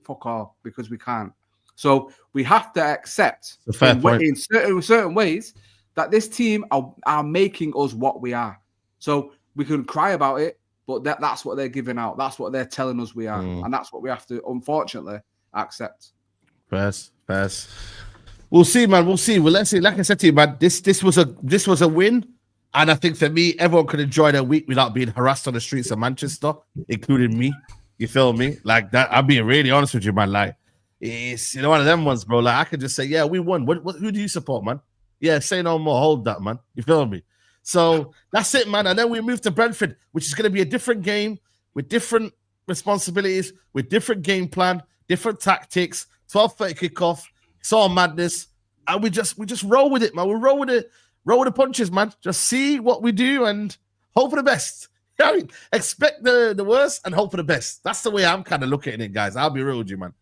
Fuck all, because we can't. So we have to accept in certain ways that this team are making us what we are. So we can cry about it, but that's what they're giving out. That's what they're telling us we are. And that's what we have to, unfortunately, accept. Pass. We'll see, man. We'll see. Well, let's see. Like I said to you, man, this was a win. And I think for me, everyone could enjoy their week without being harassed on the streets of Manchester, including me. You feel me? Like that. I'm being really honest with you, man. Like, it's one of them ones, bro. Like, I could just say, yeah, we won. Who do you support, man? Yeah, say no more. Hold that, man. You feel me? So that's it, man. And then we move to Brentford, which is going to be a different game with different responsibilities, with different game plan, different tactics. 12:30 kickoff. It's all madness, and we just roll with it, man. We roll with it. Roll with the punches, man. Just see what we do and hope for the best. I mean, expect the worst and hope for the best. That's the way I'm kind of looking at it, guys. I'll be real with you, man.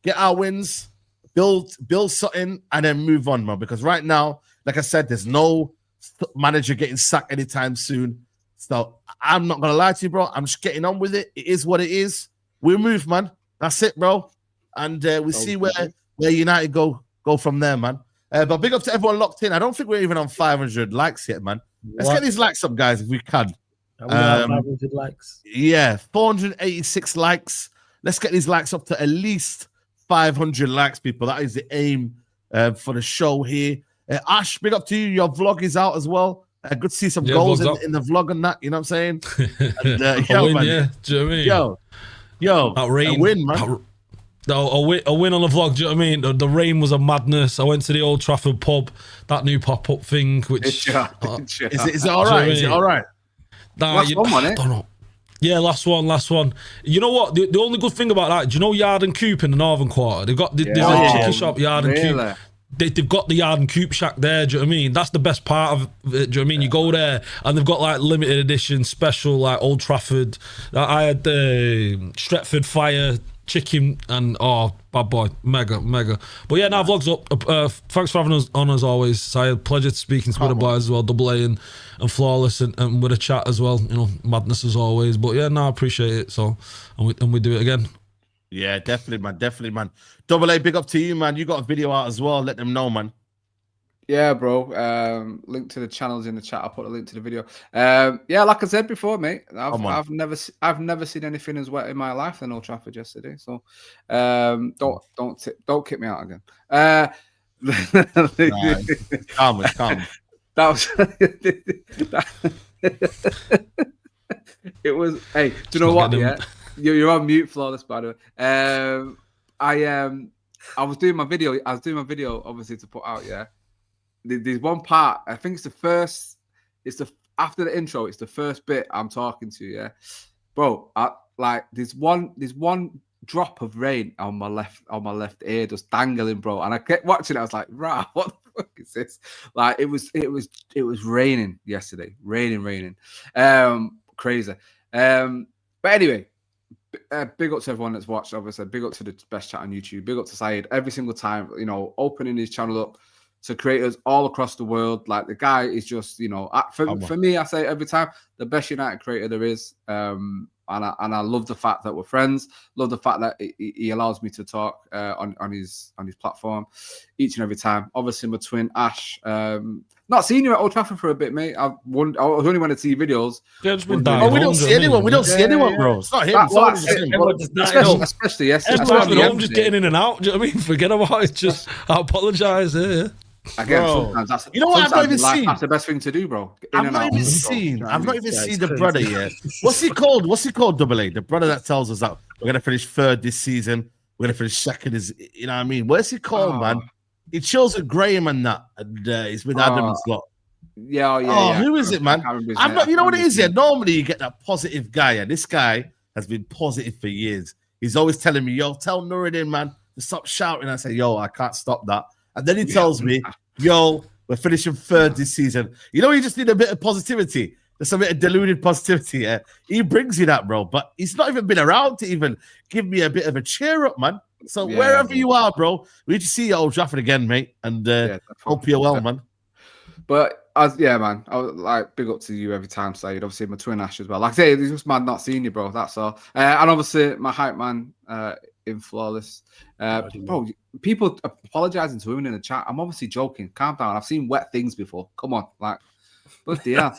Get our wins, build something, and then move on, man. Because right now, like I said, there's no manager getting sacked anytime soon. So I'm not going to lie to you, bro. I'm just getting on with it. It is what it is. We move, man. That's it, bro. And we see where United go from there, man. But big up to everyone locked in. I don't think we're even on 500 likes yet, man. Let's get these likes up, guys, if we can. And we have 500 likes. Yeah, 486 likes. Let's get these likes up to at least 500 likes, people. That is the aim for the show here. Ash, big up to you. Your vlog is out as well. Good to see some goals in the vlog and that. You know what I'm saying? And, a win, man. Yeah. Do you know what I mean? Yo, a win, man. A win on the vlog. Do you know what I mean? The rain was a madness. I went to the Old Trafford pub, that new pop-up thing. Which is it all right? Is it all right? Nah, last one, I don't know. Yeah, last one. You know what? The only good thing about that, do you know Yard and Coop in the Northern Quarter? They've got there's a chicken shop, Yard and Coop. They've got the Yard and Coop shack there. Do you know what I mean? That's the best part of it. Do you know what I mean? You go there and they've got like limited edition, special like Old Trafford. I had the Stretford Fire chicken and bad boy, mega. But yeah, now vlog's up. Thanks for having us on as always. Saeed, pleasure speaking to the boys as well, Double A and Flawless and with a chat as well. You know, madness as always. But yeah, I appreciate it. So and we do it again. Yeah, definitely, man. Double A, big up to you, man. You got a video out as well. Let them know, man. Yeah, bro. Link to the channels in the chat. I'll put a link to the video. Yeah, like I said before, mate. I've never seen anything as wet in my life than Old Trafford yesterday. So don't kick me out again. Calm. That was it was. Hey, do you know what? Yeah, you're on mute, Flawless. By the way, I was doing my video. Obviously to put out. Yeah. There's one part, I think after the intro, it's the first bit I'm talking to, yeah. Bro, there's one drop of rain on my left ear just dangling, bro. And I kept watching it, I was like, rah, what the fuck is this? Like it was raining yesterday. Raining. Crazy. But anyway, big up to everyone that's watched, obviously. Big up to the best chat on YouTube. Big up to Saeed every single time, you know, opening his channel up to creators all across the world. Like the guy is just, you know, for me, I say every time, the best United creator there is. And I love the fact that we're friends. Love the fact that he allows me to talk on his platform each and every time. Obviously, my twin Ash. Not seen you at Old Trafford for a bit, mate. I was only when I see videos. We don't see anyone. We don't see anyone, bro. It's not him. Especially yesterday. I'm just getting in and out. Do you know what I mean? Forget about it. Just I apologize. Yeah. Again, sometimes that's I've not even seen. That's the best thing to do, bro. I've not even seen the brother yet. What's he called? Double A, the brother that tells us that we're gonna finish third this season. We're gonna finish second. You know what I mean? What's he called, man? He chills with Graham and that, and he's with Adam's lot. Yeah. Who is it, man? I'm not. You know what it is? Yeah. Normally you get that positive guy, and this guy has been positive for years. He's always telling me, "Yo, tell Nuruddin, man, to stop shouting." I say, "Yo, I can't stop that." And then he tells me, yo, we're finishing third this season. You know, you just need a bit of positivity. There's a bit of deluded positivity. Yeah? He brings you that, bro. But he's not even been around to even give me a bit of a cheer up, man. So wherever you are, bro, we need to see you at Old Trafford again, mate. And hope you're well, man. But man, I was like big up to you every time, Saeed. Obviously, my twin Ash as well. Like I say, it's just mad not seeing you, bro. That's all. And obviously, my hype man in Flawless. Bro, people apologizing to him in the chat. I'm obviously joking. Calm down. I've seen wet things before. Come on, like, bloody hell.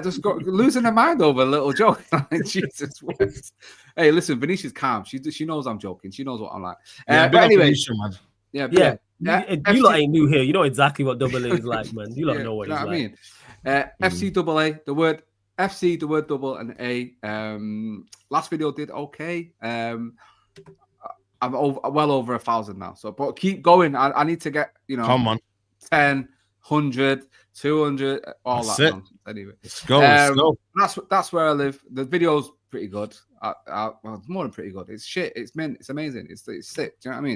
Just losing their mind over a little joke. Jesus Christ. Hey, listen, Venetia's calm. She knows I'm joking. She knows what I'm like. But anyway, Venetia, man. You lot ain't new here. You know exactly what Double A is like, man. You lot know what he's like. I mean, FC Double A, the word FC, the word double and A. Last video did okay. I'm well over 1,000 now. So, but keep going. I need to get, you know, come on, 10, 100, 200, all that's that it. nonsense. Anyway, let's go. That's where I live. The video's pretty good. Well, it's more than pretty good. It's shit. It's mint. It's amazing. It's sick. Do you know what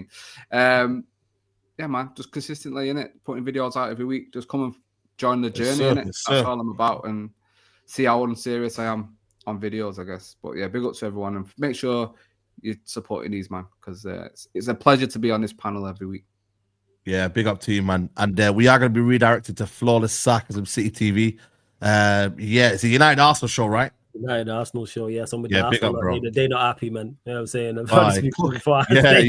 I mean? Yeah, man. Just consistently in it, putting videos out every week. Just come and join the journey in it. That's all I'm about, and see how unserious I am on videos, I guess. But yeah, big up to everyone, and make sure you're supporting these, man, because it's a pleasure to be on this panel every week. Yeah, big up to you, man. And we are going to be redirected to Flawless Sarcasm City TV. Yeah, it's a United Arsenal show, right? United Arsenal show, yeah. Some with Yeah, the big Arsenal, up, bro. they're not happy, man. You know what I'm saying? I'm Alright, speaking cool. before. Yeah,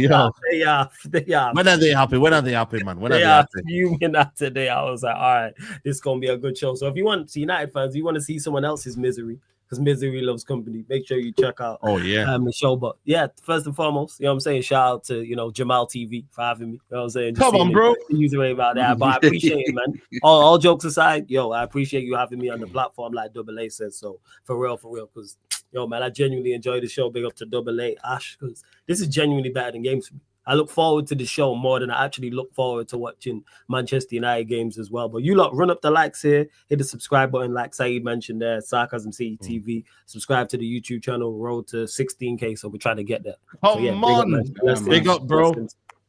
They are. When are they happy? When are they happy, man? When are They they are happy? fuming that today. I was like, all right, this is gonna be a good show. So if you want to United fans, you want to see someone else's misery, because misery loves company, make sure you check out the show. But yeah, first and foremost, you know what I'm saying, shout out to Jamal TV for having me. You know what I'm saying? Come on, bro. User about that, but I appreciate it, man. All jokes aside, I appreciate you having me on the platform, like Double A says. So for real, because man, I genuinely enjoy the show. Big up to Double A, Ash, because this is genuinely better than games for me. I look forward to the show more than I actually look forward to watching Manchester United games as well. But you lot, run up the likes here, hit the subscribe button like Saeed mentioned there, Sarcasm Saeed TV. Subscribe to the YouTube channel, road to 16K, so we're trying to get there. Come on. Big up, bro.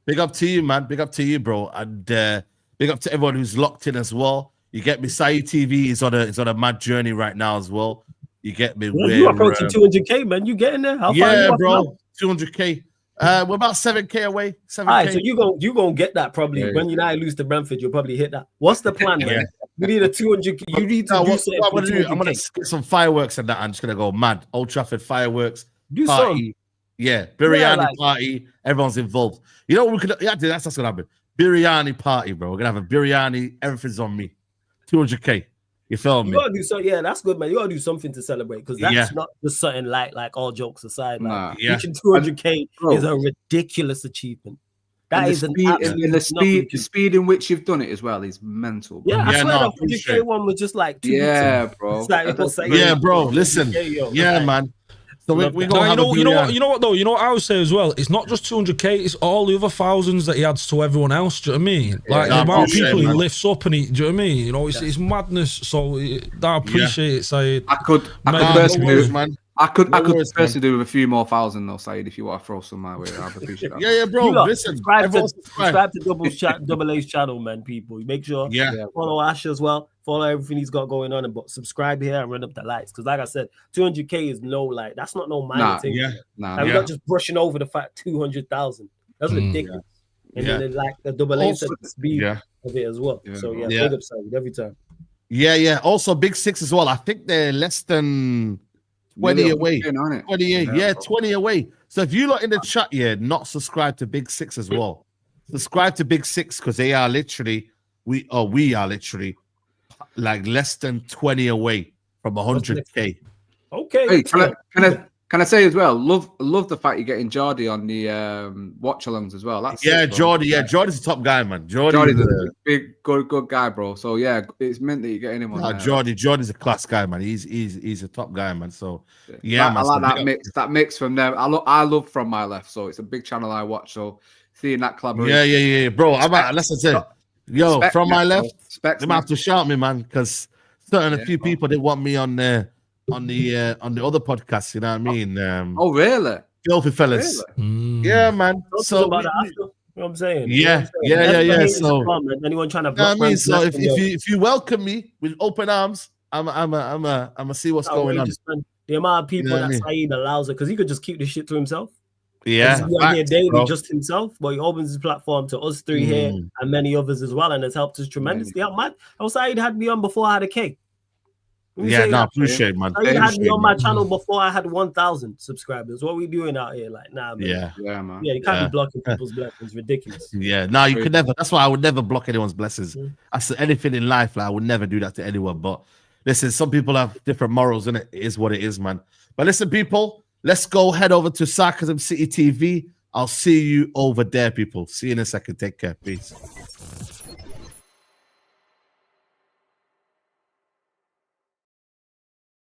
Big up to you, man. Big up to you, bro. And big up to everyone who's locked in as well. You get me? Saeed TV is on a mad journey right now as well. You get me? You're approaching 200K, man. You getting there? How far yeah, you bro. 200K. We're about 7K away. 7K. All right, so you gonna get that probably when United lose to Brentford. You'll probably hit that. What's the plan, man? You need a 200. You need to do something. What I'm gonna do? I'm gonna get some fireworks and that. I'm just gonna go mad. Old Trafford fireworks. Do party. something. Yeah, biryani party. Everyone's involved. You know what we could? Yeah, dude, that's gonna happen. Biryani party, bro. We're gonna have a biryani. Everything's on me. 200K. You feel me? You gotta do so. Yeah, that's good, man. You gotta do something to celebrate, because that's not just something like all jokes aside. Like reaching 200K is a ridiculous achievement. That is the speed in which you've done it as well is mental. Bro. Yeah, I swear that 200K one was just like 2 weeks bro. Bro. Listen, man. So we gonna you know what though? You know what I would say as well? It's not just 200K, it's all the other thousands that he adds to everyone else. Do you know what I mean? Like the amount of people he lifts up, and do you know what I mean? It's madness. So I appreciate it, Saeed. I could personally do with a few more thousand though, Saeed, if you want to throw some my way. I'd appreciate that. Yeah, bro. Listen, subscribe to Double A's channel, man. People, make sure follow Ash as well. Follow everything he's got going on, but subscribe here and run up the lights. Because like I said, 200K is that's not no minor thing. We're not just brushing over the fact 200,000. That's ridiculous. And then like the Double A said, the speed of it as well. So big up Saeed every time. Yeah. Also, Big Six as well. I think they're less than 20 away. 28. 20 away. So if you lot in the chat, not subscribe to Big Six as well. Subscribe to Big Six, because they are literally, we are literally like less than 20 away from 100K. Okay. Hey, can I say as well? Love the fact you're getting Jordy on the watch alongs as well. That's Jordy. Yeah, Jordy's a top guy, man. Jordy's a big good guy, bro. So yeah, it's meant that you're getting him on. Jordy's a class guy, man. He's a top guy, man. So man, I like that mix from them. I love From My Left, so it's a big channel I watch. So seeing that collaboration, yeah, bro. Listen, From My Left, they might have to shout me, man, because a few people they want me on there. On the other podcast, you know what I mean? Oh, really? Filthy fellas. Really? Yeah, man. So about you know what I'm saying? Yeah. So anyone trying to block so if you welcome me with open arms, I'm a see what's going on. The amount of people that Saeed allows it, because he could just keep the shit to himself. Yeah, daily, just himself, but he opens his platform to us three here and many others as well, and it's helped us tremendously. Saeed had me on before I had a K. Appreciate, man. You had me on my channel before I had 1,000 subscribers. What are we doing out here? Like, nah, man. Yeah, man. Yeah, you can't be blocking people's blessings. Ridiculous. Yeah, no, you could never. That's why I would never block anyone's blessings. I said anything in life, like I would never do that to anyone. But listen, some people have different morals, and it is what it is, man. But listen, people, let's go head over to Sarcasm City TV. I'll see you over there, people. See you in a second. Take care. Peace.